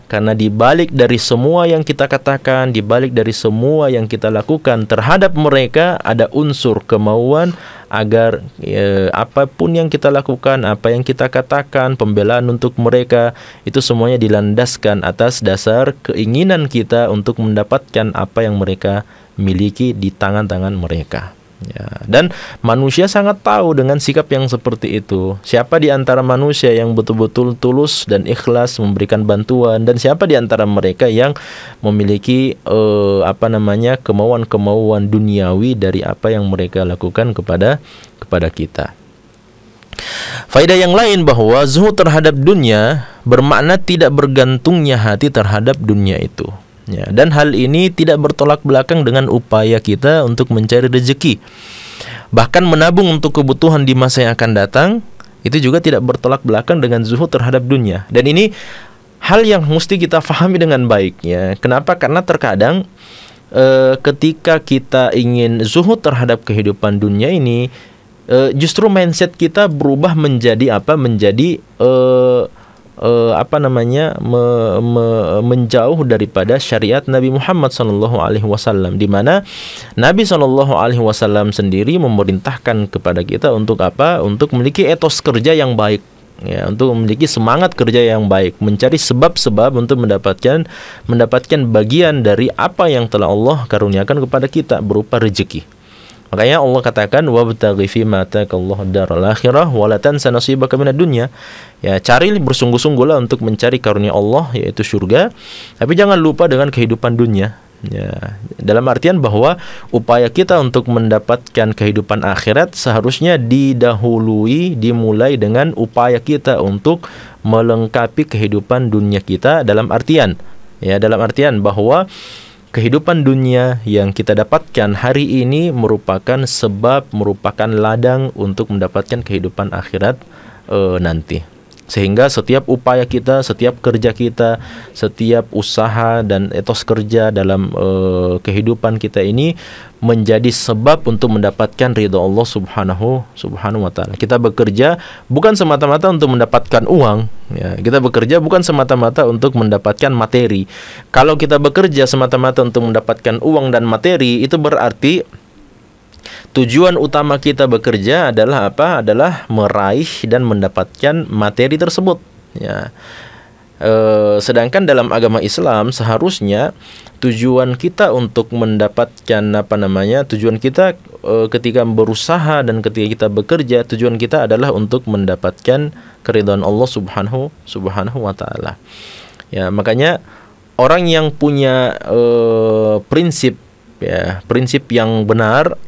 Karena di balik dari semua yang kita katakan, di balik dari semua yang kita lakukan terhadap mereka ada unsur kemauan agar apapun yang kita lakukan, apa yang kita katakan, pembelaan untuk mereka itu semuanya dilandaskan atas dasar keinginan kita untuk mendapatkan apa yang mereka miliki di tangan-tangan mereka. Ya, dan manusia sangat tahu dengan sikap yang seperti itu. Siapa di antara manusia yang betul-betul tulus dan ikhlas memberikan bantuan, dan siapa di antara mereka yang memiliki kemauan-kemauan duniawi dari apa yang mereka lakukan kepada kita. Faedah yang lain bahwa zuhud terhadap dunia bermakna tidak bergantungnya hati terhadap dunia itu. Ya, dan hal ini tidak bertolak belakang dengan upaya kita untuk mencari rezeki. Bahkan menabung untuk kebutuhan di masa yang akan datang, itu juga tidak bertolak belakang dengan zuhud terhadap dunia. Dan ini hal yang mesti kita fahami dengan baik. Ya. Kenapa? Karena terkadang ketika kita ingin zuhud terhadap kehidupan dunia ini, justru mindset kita berubah menjadi menjauh daripada syariat Nabi Muhammad SAW, di mana Nabi SAW sendiri memerintahkan kepada kita untuk apa? Untuk memiliki etos kerja yang baik, ya, untuk memiliki semangat kerja yang baik, mencari sebab-sebab untuk mendapatkan bagian dari apa yang telah Allah karuniakan kepada kita berupa rezeki. Makanya Allah katakan wabtaghi fima ataakallahu ad-daral akhirah wa la tansa nasibaka minad dunya. Ya, cari bersungguh-sungguhlah untuk mencari karunia Allah yaitu surga, tapi jangan lupa dengan kehidupan dunia. Ya, dalam artian bahwa upaya kita untuk mendapatkan kehidupan akhirat seharusnya dimulai dengan upaya kita untuk melengkapi kehidupan dunia kita, dalam artian bahwa kehidupan dunia yang kita dapatkan hari ini merupakan ladang untuk mendapatkan kehidupan akhirat nanti. Sehingga setiap upaya kita, setiap kerja kita, setiap usaha dan etos kerja dalam kehidupan kita ini menjadi sebab untuk mendapatkan ridha Allah subhanahu wa ta'ala. Kita bekerja bukan semata-mata untuk mendapatkan uang, ya. Kita bekerja bukan semata-mata untuk mendapatkan materi. Kalau kita bekerja semata-mata untuk mendapatkan uang dan materi, itu berarti tujuan utama kita bekerja adalah apa? Adalah meraih dan mendapatkan materi tersebut, ya. Sedangkan dalam agama Islam seharusnya tujuan kita untuk mendapatkan tujuan kita ketika berusaha dan ketika kita bekerja, tujuan kita adalah untuk mendapatkan keridhaan Allah subhanahu wa ta'ala. Ya, makanya orang yang punya prinsip yang benar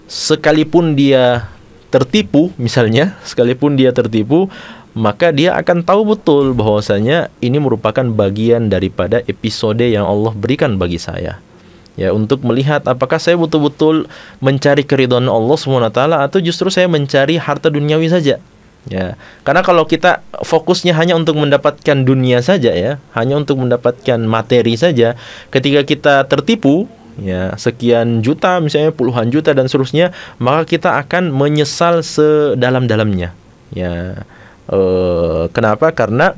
sekalipun dia tertipu, maka dia akan tahu betul bahwasanya ini merupakan bagian daripada episode yang Allah berikan bagi saya. Ya, untuk melihat apakah saya betul-betul mencari keridhaan Allah SWT atau justru saya mencari harta duniawi saja. Ya, karena kalau kita fokusnya hanya untuk mendapatkan dunia saja, ya, hanya untuk mendapatkan materi saja, ketika kita tertipu, ya, sekian juta misalnya, puluhan juta dan seterusnya, maka kita akan menyesal sedalam-dalamnya. Ya, kenapa? Karena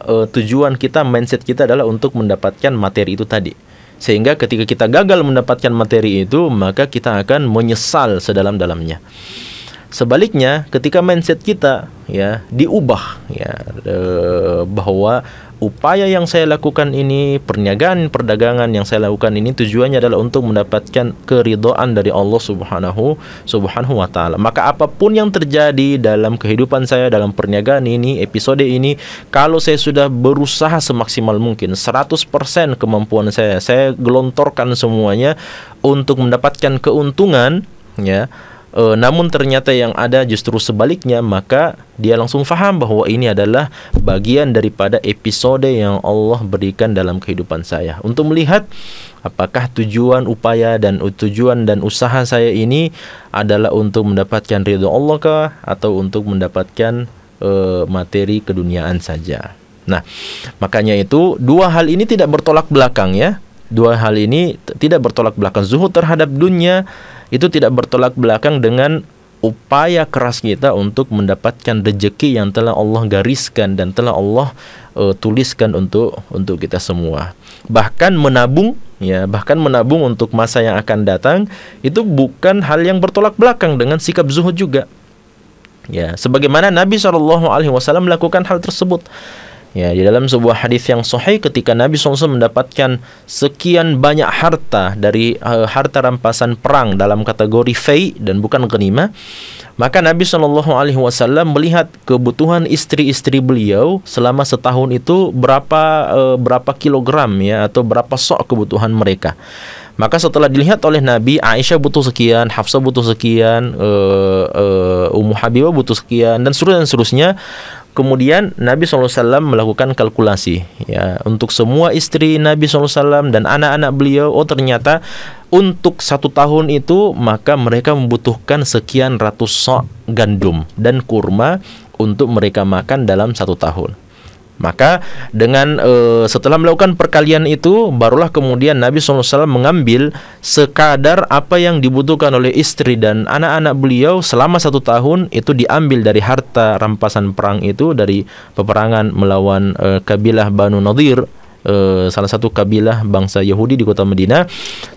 tujuan kita, mindset kita adalah untuk mendapatkan materi itu tadi. Sehingga ketika kita gagal mendapatkan materi itu, maka kita akan menyesal sedalam-dalamnya. Sebaliknya, ketika mindset kita, ya, diubah, ya, bahwa upaya yang saya lakukan ini, perdagangan yang saya lakukan ini tujuannya adalah untuk mendapatkan keridhaan dari Allah subhanahu wa ta'ala. Maka apapun yang terjadi dalam kehidupan saya, dalam perniagaan ini, episode ini, kalau saya sudah berusaha semaksimal mungkin, 100% kemampuan saya gelontorkan semuanya untuk mendapatkan keuntungan, ya, namun ternyata yang ada justru sebaliknya, maka dia langsung faham bahwa ini adalah bagian daripada episode yang Allah berikan dalam kehidupan saya, untuk melihat apakah tujuan upaya dan tujuan dan usaha saya ini adalah untuk mendapatkan ridha Allah kah, atau untuk mendapatkan materi keduniaan saja. Nah, makanya itu dua hal ini tidak bertolak belakang, ya. Dua hal ini tidak bertolak belakang. Zuhud terhadap dunia itu tidak bertolak belakang dengan upaya keras kita untuk mendapatkan rezeki yang telah Allah gariskan dan telah Allah tuliskan untuk kita semua. Bahkan menabung untuk masa yang akan datang itu bukan hal yang bertolak belakang dengan sikap zuhud juga. Ya, sebagaimana Nabi SAW melakukan hal tersebut. Ya, di dalam sebuah hadis yang sahih, ketika Nabi SAW mendapatkan sekian banyak harta dari harta rampasan perang dalam kategori fai dan bukan ghanimah, maka Nabi SAW melihat kebutuhan istri-istri beliau selama setahun itu berapa kilogram, ya, atau berapa sok kebutuhan mereka. Maka setelah dilihat oleh Nabi, Aisyah butuh sekian, Hafsah butuh sekian, Ummu Habibah butuh sekian, dan seterusnya. Kemudian Nabi SAW melakukan kalkulasi, ya, untuk semua istri Nabi SAW dan anak-anak beliau. Oh, ternyata untuk 1 tahun itu maka mereka membutuhkan sekian ratus sok gandum dan kurma untuk mereka makan dalam 1 tahun. Maka dengan setelah melakukan perkalian itu, barulah kemudian Nabi SAW mengambil sekadar apa yang dibutuhkan oleh istri dan anak-anak beliau selama 1 tahun. Itu diambil dari harta rampasan perang itu, dari peperangan melawan kabilah Banu Nadir, salah satu kabilah bangsa Yahudi di kota Madinah.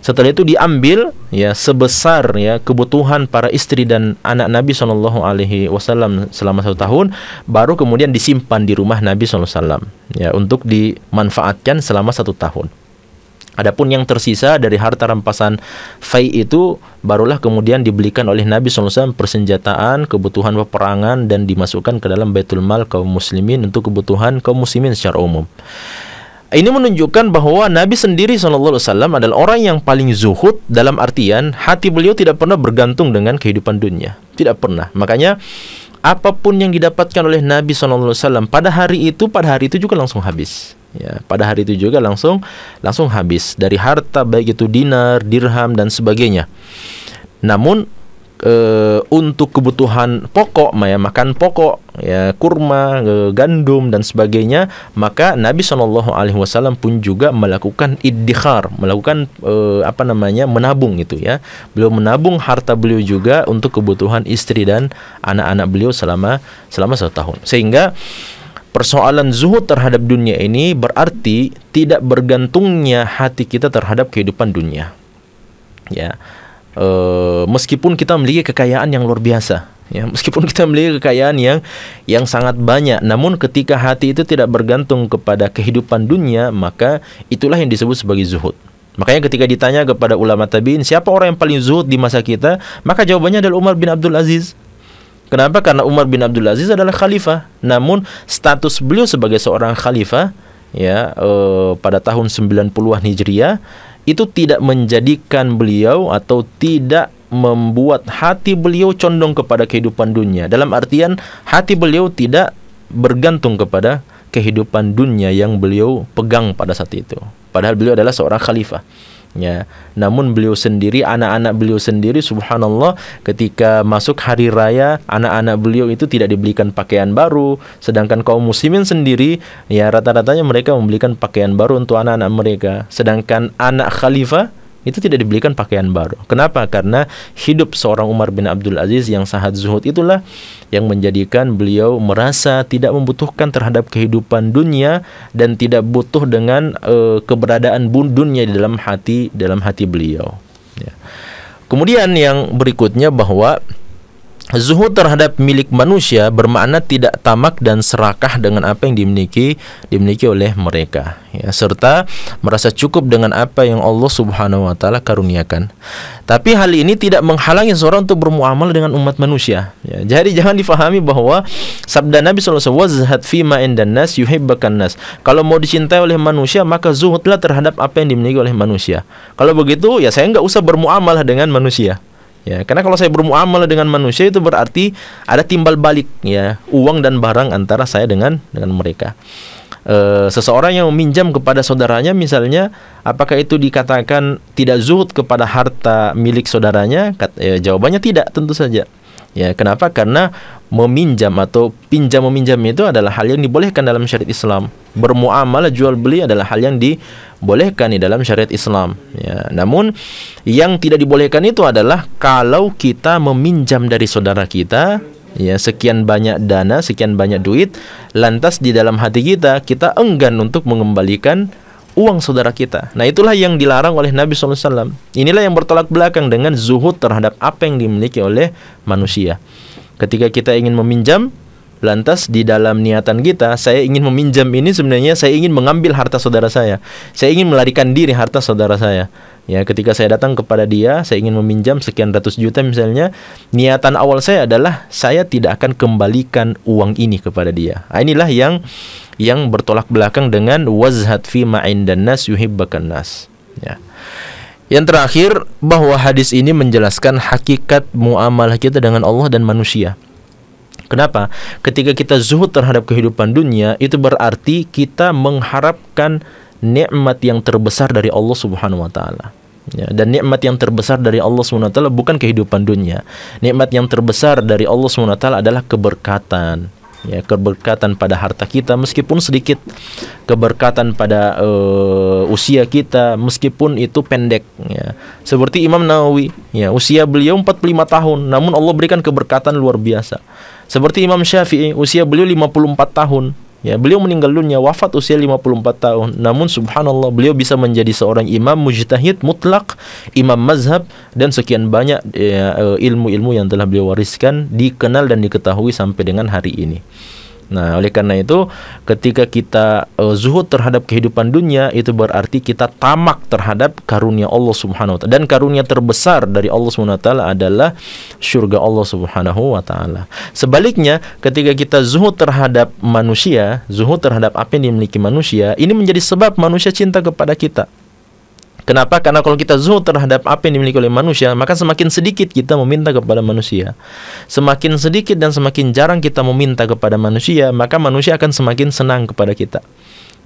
Setelah itu diambil, ya, sebesar, ya, kebutuhan para istri dan anak Nabi SAW selama 1 tahun, baru kemudian disimpan di rumah Nabi SAW, ya, untuk dimanfaatkan selama 1 tahun. Adapun yang tersisa dari harta rampasan fai itu barulah kemudian dibelikan oleh Nabi SAW persenjataan, kebutuhan peperangan, dan dimasukkan ke dalam Baitul Mal kaum muslimin untuk kebutuhan kaum muslimin secara umum. Ini menunjukkan bahwa Nabi sendiri SAW adalah orang yang paling zuhud, dalam artian hati beliau tidak pernah bergantung dengan kehidupan dunia. Tidak pernah. Makanya apapun yang didapatkan oleh Nabi SAW pada hari itu juga langsung habis. Ya, pada hari itu juga langsung habis dari harta, baik itu dinar, dirham, dan sebagainya. Namun untuk kebutuhan pokok, ya makan pokok, ya kurma, gandum dan sebagainya, maka Nabi SAW pun juga melakukan iddikhar, melakukan menabung itu ya. Beliau menabung harta beliau juga untuk kebutuhan istri dan anak-anak beliau selama 1 tahun. Sehingga persoalan zuhud terhadap dunia ini berarti tidak bergantungnya hati kita terhadap kehidupan dunia. Ya. Meskipun kita memiliki kekayaan yang luar biasa, ya, meskipun kita memiliki kekayaan yang sangat banyak, namun ketika hati itu tidak bergantung kepada kehidupan dunia, maka itulah yang disebut sebagai zuhud. Makanya ketika ditanya kepada ulama tabi'in, siapa orang yang paling zuhud di masa kita, maka jawabannya adalah Umar bin Abdul Aziz. Kenapa? Karena Umar bin Abdul Aziz adalah khalifah, namun status beliau sebagai seorang khalifah, ya, pada tahun 90-an Hijriah, itu tidak menjadikan beliau atau tidak membuat hati beliau condong kepada kehidupan dunia. Dalam artian hati beliau tidak bergantung kepada kehidupan dunia yang beliau pegang pada saat itu. Padahal beliau adalah seorang khalifah. Ya, namun beliau sendiri, anak-anak beliau sendiri, subhanallah, ketika masuk hari raya, anak-anak beliau itu tidak dibelikan pakaian baru, sedangkan kaum muslimin sendiri, ya rata-ratanya mereka membelikan pakaian baru untuk anak-anak mereka, sedangkan anak khalifah itu tidak dibelikan pakaian baru. Kenapa? Karena hidup seorang Umar bin Abdul Aziz yang sangat zuhud itulah yang menjadikan beliau merasa tidak membutuhkan terhadap kehidupan dunia dan tidak butuh dengan keberadaan dunia di dalam hati beliau. Ya. Kemudian yang berikutnya bahwa zuhud terhadap milik manusia bermakna tidak tamak dan serakah dengan apa yang dimiliki oleh mereka, ya, serta merasa cukup dengan apa yang Allah Subhanahu wa taala karuniakan. Tapi hal ini tidak menghalangi seorang untuk bermuamalah dengan umat manusia, ya. Jadi jangan difahami bahwa sabda Nabi sallallahu alaihi wasallam, "Wazhad fi ma indan nas yuhibbukan nas." Kalau mau dicintai oleh manusia, maka zuhudlah terhadap apa yang dimiliki oleh manusia. Kalau begitu, ya saya nggak usah bermuamalah dengan manusia. Ya, karena kalau saya bermuamalah dengan manusia itu berarti ada timbal balik, ya, uang dan barang antara saya dengan mereka. Seseorang yang meminjam kepada saudaranya misalnya, apakah itu dikatakan tidak zuhud kepada harta milik saudaranya? Jawabannya tidak, tentu saja. Ya, kenapa? Karena meminjam atau pinjam meminjam itu adalah hal yang dibolehkan dalam syariat Islam. Bermuamalah jual beli adalah hal yang dibolehkan di dalam syariat Islam. Ya, namun yang tidak dibolehkan itu adalah kalau kita meminjam dari saudara kita, ya, sekian banyak dana, sekian banyak duit, lantas di dalam hati kita enggan untuk mengembalikan uang saudara kita. Nah, itulah yang dilarang oleh Nabi SAW. Inilah yang bertolak belakang dengan zuhud terhadap apa yang dimiliki oleh manusia. Ketika kita ingin meminjam, lantas di dalam niatan kita, saya ingin meminjam ini sebenarnya saya ingin mengambil harta saudara saya. Saya ingin melarikan diri harta saudara saya. Ya, ketika saya datang kepada dia, saya ingin meminjam sekian ratus juta misalnya, niatan awal saya adalah saya tidak akan kembalikan uang ini kepada dia. Nah, inilah yang bertolak belakang dengan wazhad fi ma indan nas yuhibbukan nas. Ya. Yang terakhir, bahwa hadis ini menjelaskan hakikat muamalah kita dengan Allah dan manusia. Kenapa? Ketika kita zuhud terhadap kehidupan dunia, itu berarti kita mengharapkan nikmat yang terbesar dari Allah Subhanahu wa taala. Ya, dan nikmat yang terbesar dari Allah Subhanahu wa taala bukan kehidupan dunia. Nikmat yang terbesar dari Allah Subhanahu wa taala adalah keberkatan. Ya, keberkatan pada harta kita meskipun sedikit, keberkatan pada usia kita meskipun itu pendek, ya. Seperti Imam Nawawi, ya, usia beliau 45 tahun namun Allah berikan keberkatan luar biasa. Seperti Imam Syafi'i, usia beliau 54 tahun. Ya, beliau meninggal dunia, wafat usia 54 tahun. Namun subhanallah, beliau bisa menjadi seorang imam mujtahid mutlak, imam mazhab, dan sekian banyak ilmu-ilmu yang telah beliau wariskan, dikenal dan diketahui sampai dengan hari ini. Nah, oleh karena itu, ketika kita zuhud terhadap kehidupan dunia, itu berarti kita tamak terhadap karunia Allah Subhanahu wa taala. Dan karunia terbesar dari Allah Subhanahu wa taala adalah surga Allah Subhanahu wa taala. Sebaliknya, ketika kita zuhud terhadap manusia, zuhud terhadap apa yang dimiliki manusia, ini menjadi sebab manusia cinta kepada kita. Kenapa? Karena kalau kita zuhud terhadap apa yang dimiliki oleh manusia, maka semakin sedikit kita meminta kepada manusia. Semakin sedikit dan semakin jarang kita meminta kepada manusia, maka manusia akan semakin senang kepada kita.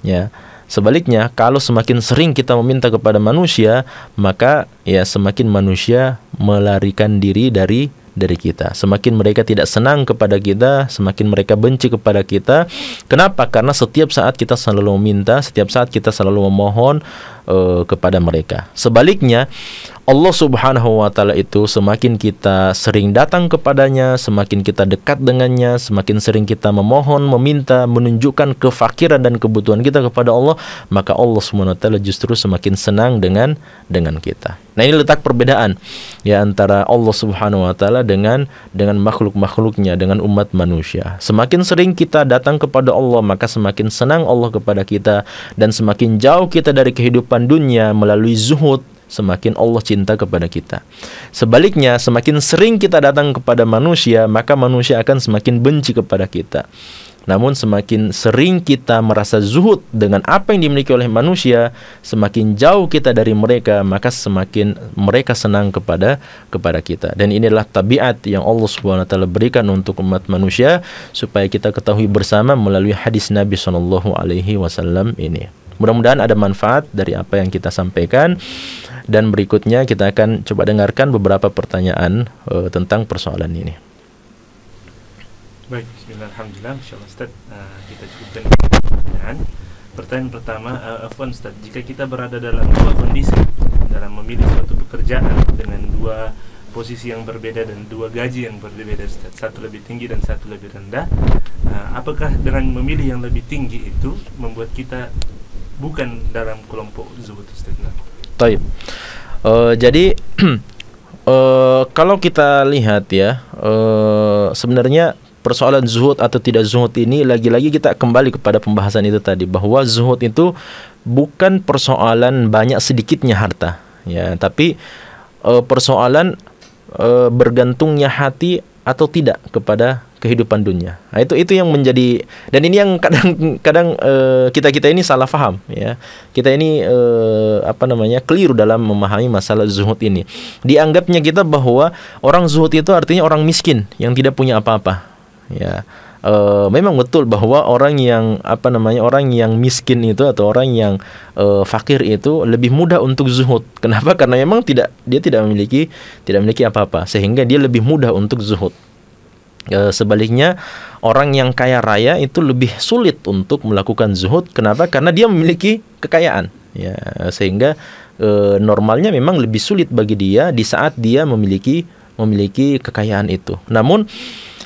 Ya. Sebaliknya, kalau semakin sering kita meminta kepada manusia, maka ya semakin manusia melarikan diri dari dari kita. Semakin mereka tidak senang kepada kita, semakin mereka benci kepada kita. Kenapa? Karena setiap saat kita selalu meminta, setiap saat kita selalu memohon kepada mereka. Sebaliknya, Allah Subhanahu wa taala itu semakin kita sering datang kepadanya, semakin kita dekat dengannya, semakin sering kita memohon, meminta, menunjukkan kefakiran dan kebutuhan kita kepada Allah, maka Allah Subhanahu wa taala justru semakin senang dengan kita. Nah, ini letak perbedaan ya antara Allah Subhanahu wa taala dengan makhluk-makhluknya, dengan umat manusia. Semakin sering kita datang kepada Allah, maka semakin senang Allah kepada kita, dan semakin jauh kita dari kehidupan dunia melalui zuhud, semakin Allah cinta kepada kita. Sebaliknya, semakin sering kita datang kepada manusia, maka manusia akan semakin benci kepada kita. Namun semakin sering kita merasa zuhud dengan apa yang dimiliki oleh manusia, semakin jauh kita dari mereka, maka semakin mereka senang kepada kita. Dan inilah tabiat yang Allah Subhanahu wa taala berikan untuk umat manusia, supaya kita ketahui bersama melalui hadis Nabi sallallahu alaihi wasallam ini. Mudah-mudahan ada manfaat dari apa yang kita sampaikan. Dan berikutnya kita akan coba dengarkan beberapa pertanyaan tentang persoalan ini. Baik, bismillah, alhamdulillah, insyaallah Ustaz, kita cukupkan pertanyaan. Pertanyaan pertama, Afwan Ustaz, jika kita berada dalam dua kondisi, dalam memilih suatu pekerjaan dengan dua posisi yang berbeda dan dua gaji yang berbeda Ustaz, satu lebih tinggi dan satu lebih rendah, apakah dengan memilih yang lebih tinggi itu membuat kita bukan dalam kelompok zuhud Ustaz? Taib. Jadi kalau kita lihat ya, sebenarnya persoalan zuhud atau tidak zuhud ini lagi-lagi kita kembali kepada pembahasan itu tadi, bahwa zuhud itu bukan persoalan banyak sedikitnya harta ya, tapi persoalan bergantungnya hati atau tidak kepada kehidupan dunia. Nah, itu yang menjadi, dan ini yang kadang kita ini salah faham ya. Kita ini keliru dalam memahami masalah zuhud ini. Dianggapnya kita bahwa orang zuhud itu artinya orang miskin yang tidak punya apa-apa. Ya. Memang betul bahwa orang yang miskin itu atau orang yang fakir itu lebih mudah untuk zuhud. Kenapa? Karena memang dia tidak memiliki apa-apa, sehingga dia lebih mudah untuk zuhud. Sebaliknya, orang yang kaya raya itu lebih sulit untuk melakukan zuhud. Kenapa? Karena dia memiliki kekayaan ya, sehingga normalnya memang lebih sulit bagi dia di saat dia memiliki kekayaan itu. Namun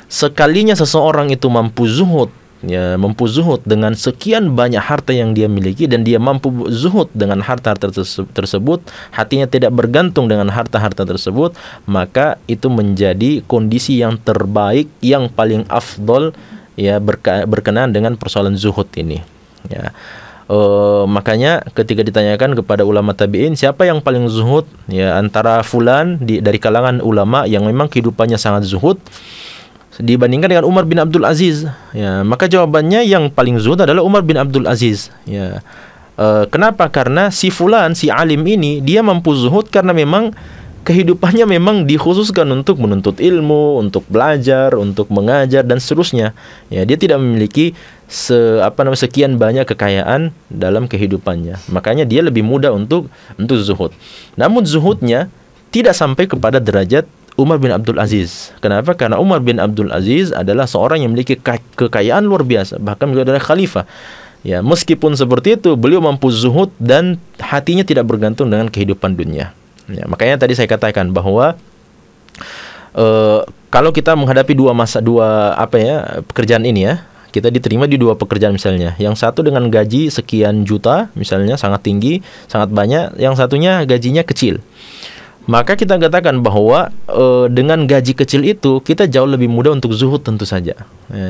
sekalinya seseorang itu mampu zuhud dengan sekian banyak harta yang dia miliki, dan dia mampu zuhud dengan harta-harta tersebut, hatinya tidak bergantung dengan harta-harta tersebut, maka itu menjadi kondisi yang terbaik, yang paling afdol ya, berkenaan dengan persoalan zuhud ini ya. Makanya ketika ditanyakan kepada ulama tabi'in siapa yang paling zuhud ya, antara fulan dari kalangan ulama yang memang kehidupannya sangat zuhud dibandingkan dengan Umar bin Abdul Aziz ya, maka jawabannya yang paling zuhud adalah Umar bin Abdul Aziz ya. Kenapa? Karena si fulan, si alim ini, dia mampu zuhud karena memang kehidupannya memang dikhususkan untuk menuntut ilmu, untuk belajar, untuk mengajar dan seterusnya ya. Dia tidak memiliki sekian banyak kekayaan dalam kehidupannya, makanya dia lebih mudah untuk zuhud. Namun zuhudnya tidak sampai kepada derajat Umar bin Abdul Aziz. Kenapa? Karena Umar bin Abdul Aziz adalah seorang yang memiliki kekayaan luar biasa, bahkan beliau adalah khalifah. Ya, meskipun seperti itu, beliau mampu zuhud dan hatinya tidak bergantung dengan kehidupan dunia. Ya, makanya tadi saya katakan bahwa kalau kita menghadapi dua pekerjaan ini ya, kita diterima di dua pekerjaan misalnya. Yang satu dengan gaji sekian juta misalnya, sangat tinggi, sangat banyak, yang satunya gajinya kecil. Maka kita katakan bahwa dengan gaji kecil itu kita jauh lebih mudah untuk zuhud tentu saja.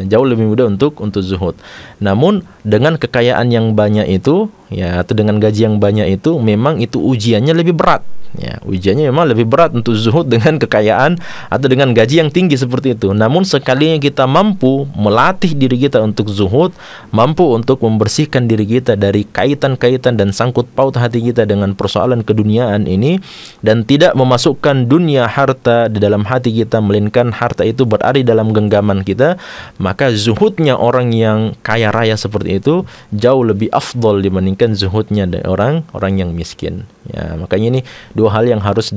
Jauh lebih mudah untuk zuhud. Namun dengan kekayaan yang banyak itu ya, atau dengan gaji yang banyak itu, memang itu ujiannya lebih berat. Ya, ujiannya memang lebih berat untuk zuhud dengan kekayaan atau dengan gaji yang tinggi seperti itu. Namun sekalinya kita mampu melatih diri kita untuk zuhud, mampu untuk membersihkan diri kita dari kaitan-kaitan dan sangkut paut hati kita dengan persoalan keduniaan ini, dan tidak memasukkan dunia harta di dalam hati kita, melainkan harta itu berada dalam genggaman kita, maka zuhudnya orang yang kaya raya seperti itu jauh lebih afdol dibandingkan zuhudnya dari orang yang miskin. Ya, makanya ini dua hal yang harus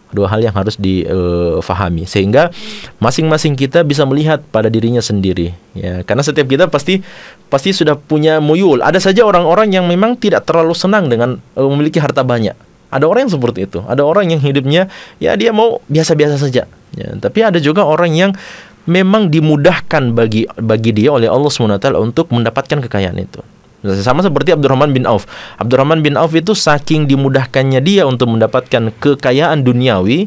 Dua hal yang harus difahami, sehingga masing-masing kita bisa melihat pada dirinya sendiri, ya. Karena setiap kita pasti sudah punya muyul. Ada saja orang-orang yang memang tidak terlalu senang dengan memiliki harta banyak. Ada orang yang seperti itu. Ada orang yang hidupnya ya dia mau biasa-biasa saja, ya. Tapi ada juga orang yang memang dimudahkan bagi dia oleh Allah SWT untuk mendapatkan kekayaan itu. Sama seperti Abdurrahman bin Auf. Abdurrahman bin Auf itu saking dimudahkannya dia untuk mendapatkan kekayaan duniawi,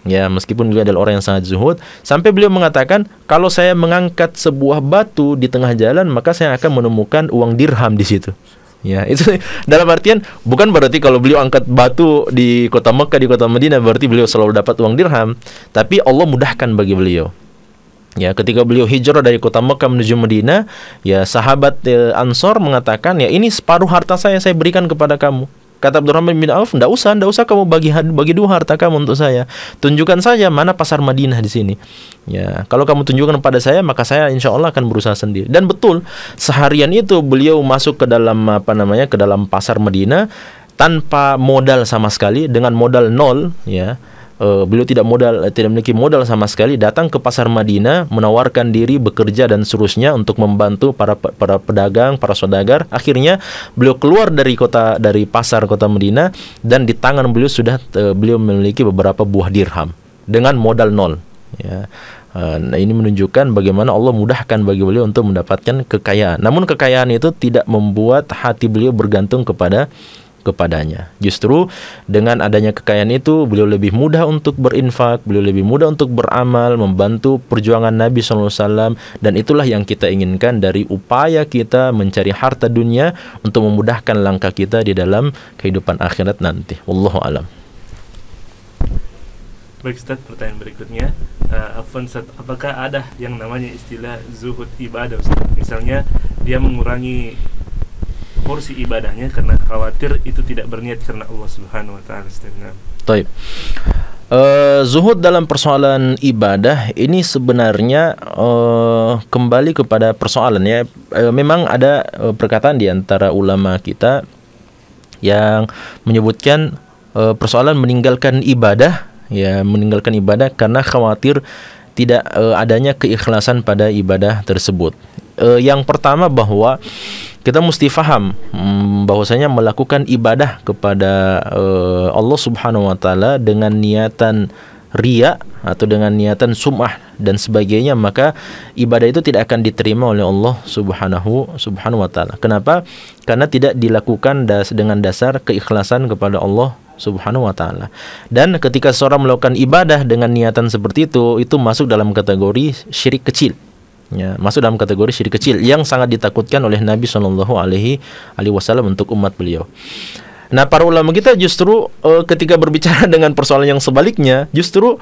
ya, meskipun beliau adalah orang yang sangat zuhud, sampai beliau mengatakan, kalau saya mengangkat sebuah batu di tengah jalan, maka saya akan menemukan uang dirham di situ. Ya, itu dalam artian bukan berarti kalau beliau angkat batu di kota Mekah, di kota Madinah berarti beliau selalu dapat uang dirham, tapi Allah mudahkan bagi beliau. Ya, ketika beliau hijrah dari kota Mekah menuju Madinah, ya sahabat Ansor mengatakan, ya ini separuh harta saya berikan kepada kamu. Kata Abdurrahman bin Auf, enggak usah kamu bagi dua harta kamu untuk saya. Tunjukkan saja mana pasar Madinah di sini. Ya, kalau kamu tunjukkan kepada saya, maka saya insya Allah akan berusaha sendiri. Dan betul, seharian itu beliau masuk ke dalam ke dalam pasar Madinah tanpa modal sama sekali, dengan modal nol, ya. Beliau tidak memiliki modal sama sekali, datang ke pasar Madinah, menawarkan diri bekerja dan seterusnya untuk membantu para pedagang, para saudagar. Akhirnya beliau keluar dari pasar kota Madinah, dan di tangan beliau sudah beliau memiliki beberapa buah dirham dengan modal nol, ya. Nah, ini menunjukkan bagaimana Allah mudahkan bagi beliau untuk mendapatkan kekayaan. Namun kekayaan itu tidak membuat hati beliau bergantung kepadanya. Justru dengan adanya kekayaan itu, beliau lebih mudah untuk berinfak, beliau lebih mudah untuk beramal, membantu perjuangan Nabi SAW, dan itulah yang kita inginkan dari upaya kita mencari harta dunia untuk memudahkan langkah kita di dalam kehidupan akhirat nanti. Wallahu alam. Baik Ustaz, pertanyaan berikutnya, Afwan Ustaz, apakah ada yang namanya istilah zuhud ibadah Ustaz? Misalnya dia mengurangi porsi ibadahnya karena khawatir itu tidak berniat karena Allah Subhanahu wa taala. Baik. Zuhud dalam persoalan ibadah ini sebenarnya kembali kepada persoalan, ya. Memang ada perkataan di antara ulama kita yang menyebutkan persoalan meninggalkan ibadah, ya, meninggalkan ibadah karena khawatir tidak adanya keikhlasan pada ibadah tersebut. Yang pertama, bahwa kita mesti faham bahwasanya melakukan ibadah kepada Allah Subhanahu wa taala dengan niatan riya atau dengan niatan sum'ah dan sebagainya, maka ibadah itu tidak akan diterima oleh Allah Subhanahu wa taala. Kenapa? Karena tidak dilakukan dengan dasar keikhlasan kepada Allah Subhanahu wa taala. Dan ketika seorang melakukan ibadah dengan niatan seperti itu masuk dalam kategori syirik kecil. Ya, masuk dalam kategori syirik kecil yang sangat ditakutkan oleh Nabi SAW untuk umat beliau. Nah, para ulama kita justru ketika berbicara dengan persoalan yang sebaliknya, justru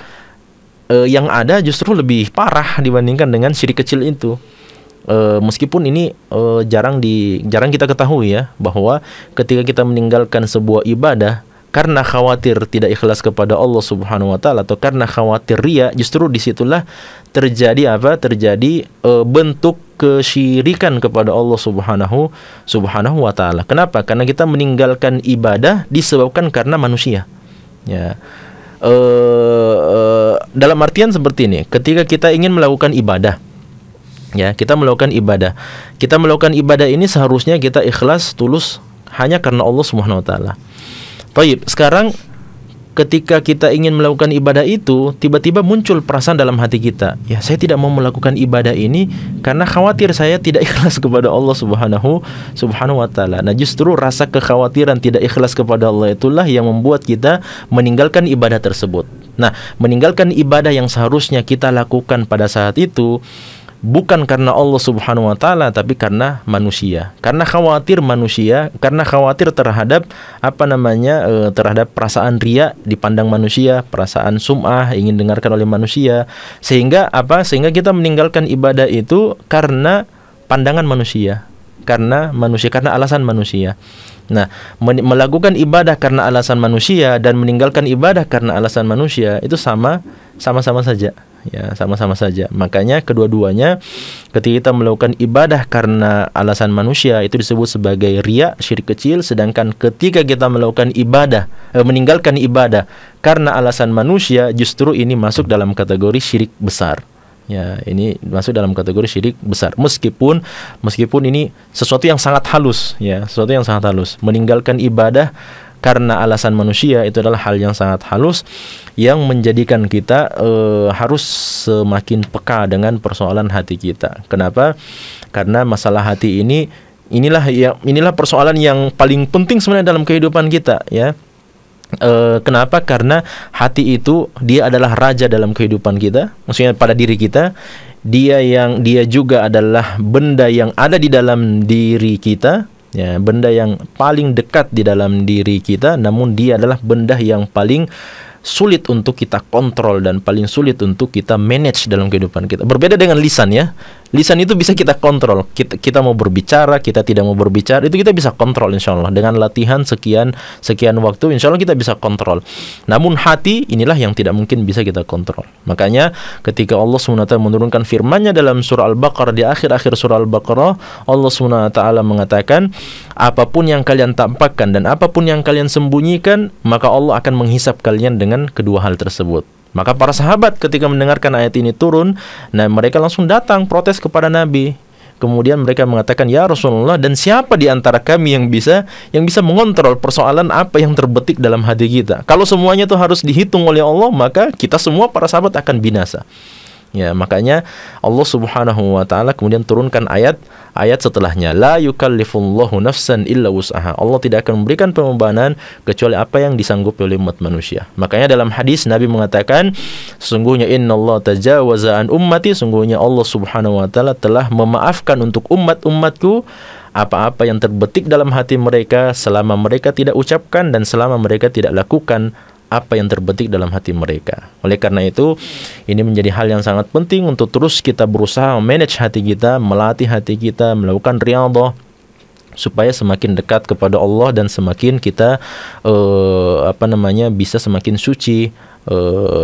yang ada justru lebih parah dibandingkan dengan syirik kecil itu. Meskipun ini jarang kita ketahui, ya, bahwa ketika kita meninggalkan sebuah ibadah karena khawatir tidak ikhlas kepada Allah Subhanahu wa taala atau karena khawatir riya, justru disitulah terjadi bentuk kesyirikan kepada Allah Subhanahu wa taala. Kenapa? Karena kita meninggalkan ibadah disebabkan karena manusia. Ya. Dalam artian seperti ini, ketika kita ingin melakukan ibadah, ya, kita melakukan ibadah ini seharusnya kita ikhlas, tulus hanya karena Allah Subhanahu wa taala. Baik, sekarang ketika kita ingin melakukan ibadah itu, tiba-tiba muncul perasaan dalam hati kita, ya, saya tidak mau melakukan ibadah ini karena khawatir saya tidak ikhlas kepada Allah Subhanahu wa taala. Nah, justru rasa kekhawatiran tidak ikhlas kepada Allah itulah yang membuat kita meninggalkan ibadah tersebut. Nah, meninggalkan ibadah yang seharusnya kita lakukan pada saat itu bukan karena Allah Subhanahu wa taala, tapi karena manusia. Karena khawatir manusia, karena khawatir terhadap terhadap perasaan riya dipandang manusia, perasaan sum'ah ingin dengarkan oleh manusia, sehingga kita meninggalkan ibadah itu karena pandangan manusia, karena alasan manusia. Nah, melakukan ibadah karena alasan manusia dan meninggalkan ibadah karena alasan manusia itu sama-sama saja. ya, sama-sama saja. Makanya kedua-duanya ketika kita melakukan ibadah karena alasan manusia itu disebut sebagai riya, syirik kecil. Sedangkan ketika kita melakukan ibadah, meninggalkan ibadah karena alasan manusia, justru ini masuk dalam kategori syirik besar. Ya, ini masuk dalam kategori syirik besar. Meskipun ini sesuatu yang sangat halus, ya, sesuatu yang sangat halus. Meninggalkan ibadah karena alasan manusia itu adalah hal yang sangat halus yang menjadikan kita harus semakin peka dengan persoalan hati kita. Kenapa? Karena masalah hati inilah persoalan yang paling penting sebenarnya dalam kehidupan kita, ya. Kenapa? Karena hati itu dia adalah raja dalam kehidupan kita, maksudnya pada diri kita. Dia juga adalah benda yang ada di dalam diri kita, ya, benda yang paling dekat di dalam diri kita, namun dia adalah benda yang paling sulit untuk kita kontrol dan paling sulit untuk kita manage dalam kehidupan kita. Berbeda dengan lisan, ya. Lisan itu bisa kita kontrol. Kita mau berbicara, kita tidak mau berbicara, itu kita bisa kontrol insya Allah. Dengan latihan sekian waktu, insya Allah kita bisa kontrol. Namun hati, inilah yang tidak mungkin bisa kita kontrol. Makanya ketika Allah SWT menurunkan firman-Nya dalam surah Al-Baqarah, di akhir-akhir surah Al-Baqarah, Allah SWT mengatakan, apapun yang kalian tampakkan dan apapun yang kalian sembunyikan, maka Allah akan menghisap kalian dengan kedua hal tersebut. Maka para sahabat ketika mendengarkan ayat ini turun, nah mereka langsung datang protes kepada Nabi. Kemudian mereka mengatakan, ya Rasulullah, dan siapa di antara kami yang bisa mengontrol persoalan apa yang terbetik dalam hati kita? Kalau semuanya itu harus dihitung oleh Allah, maka kita semua para sahabat akan binasa. Ya, makanya Allah Subhanahu wa taala kemudian turunkan ayat setelahnya, la yukallifullahu nafsan illa wus'aha. Allah tidak akan memberikan pembebanan kecuali apa yang disanggupi oleh umat manusia. Makanya dalam hadis Nabi mengatakan, sesungguhnya innallaha tajawaza an ummati, sungguhnya Allah Subhanahu wa taala telah memaafkan untuk umatku apa-apa yang terbetik dalam hati mereka selama mereka tidak ucapkan dan selama mereka tidak lakukan apa yang terbetik dalam hati mereka. Oleh karena itu, ini menjadi hal yang sangat penting untuk terus kita berusaha manage hati kita, melatih hati kita, melakukan riyadhah supaya semakin dekat kepada Allah dan semakin kita bisa semakin suci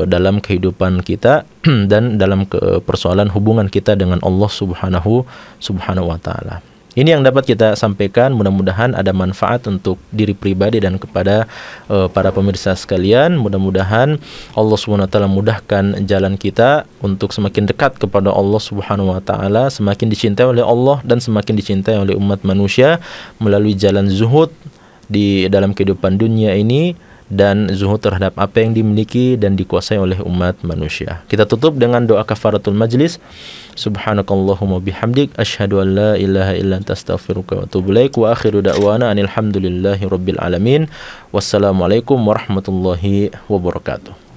dalam kehidupan kita dan dalam persoalan hubungan kita dengan Allah Subhanahu wa taala. Ini yang dapat kita sampaikan, mudah-mudahan ada manfaat untuk diri pribadi dan kepada para pemirsa sekalian. Mudah-mudahan Allah Subhanahu wa taala mudahkan jalan kita untuk semakin dekat kepada Allah Subhanahu wa taala, semakin dicintai oleh Allah dan semakin dicintai oleh umat manusia melalui jalan zuhud di dalam kehidupan dunia ini dan zuhud terhadap apa yang dimiliki dan dikuasai oleh umat manusia. Kita tutup dengan doa kafaratul majlis. Subhanakallahumma bihamdik asyhadu an la ilaha illa anta astaghfiruka wa atubu ilaik wa akhiru da'wana anil hamdulillahi rabbil alamin. Wassalamualaikum warahmatullahi wabarakatuh.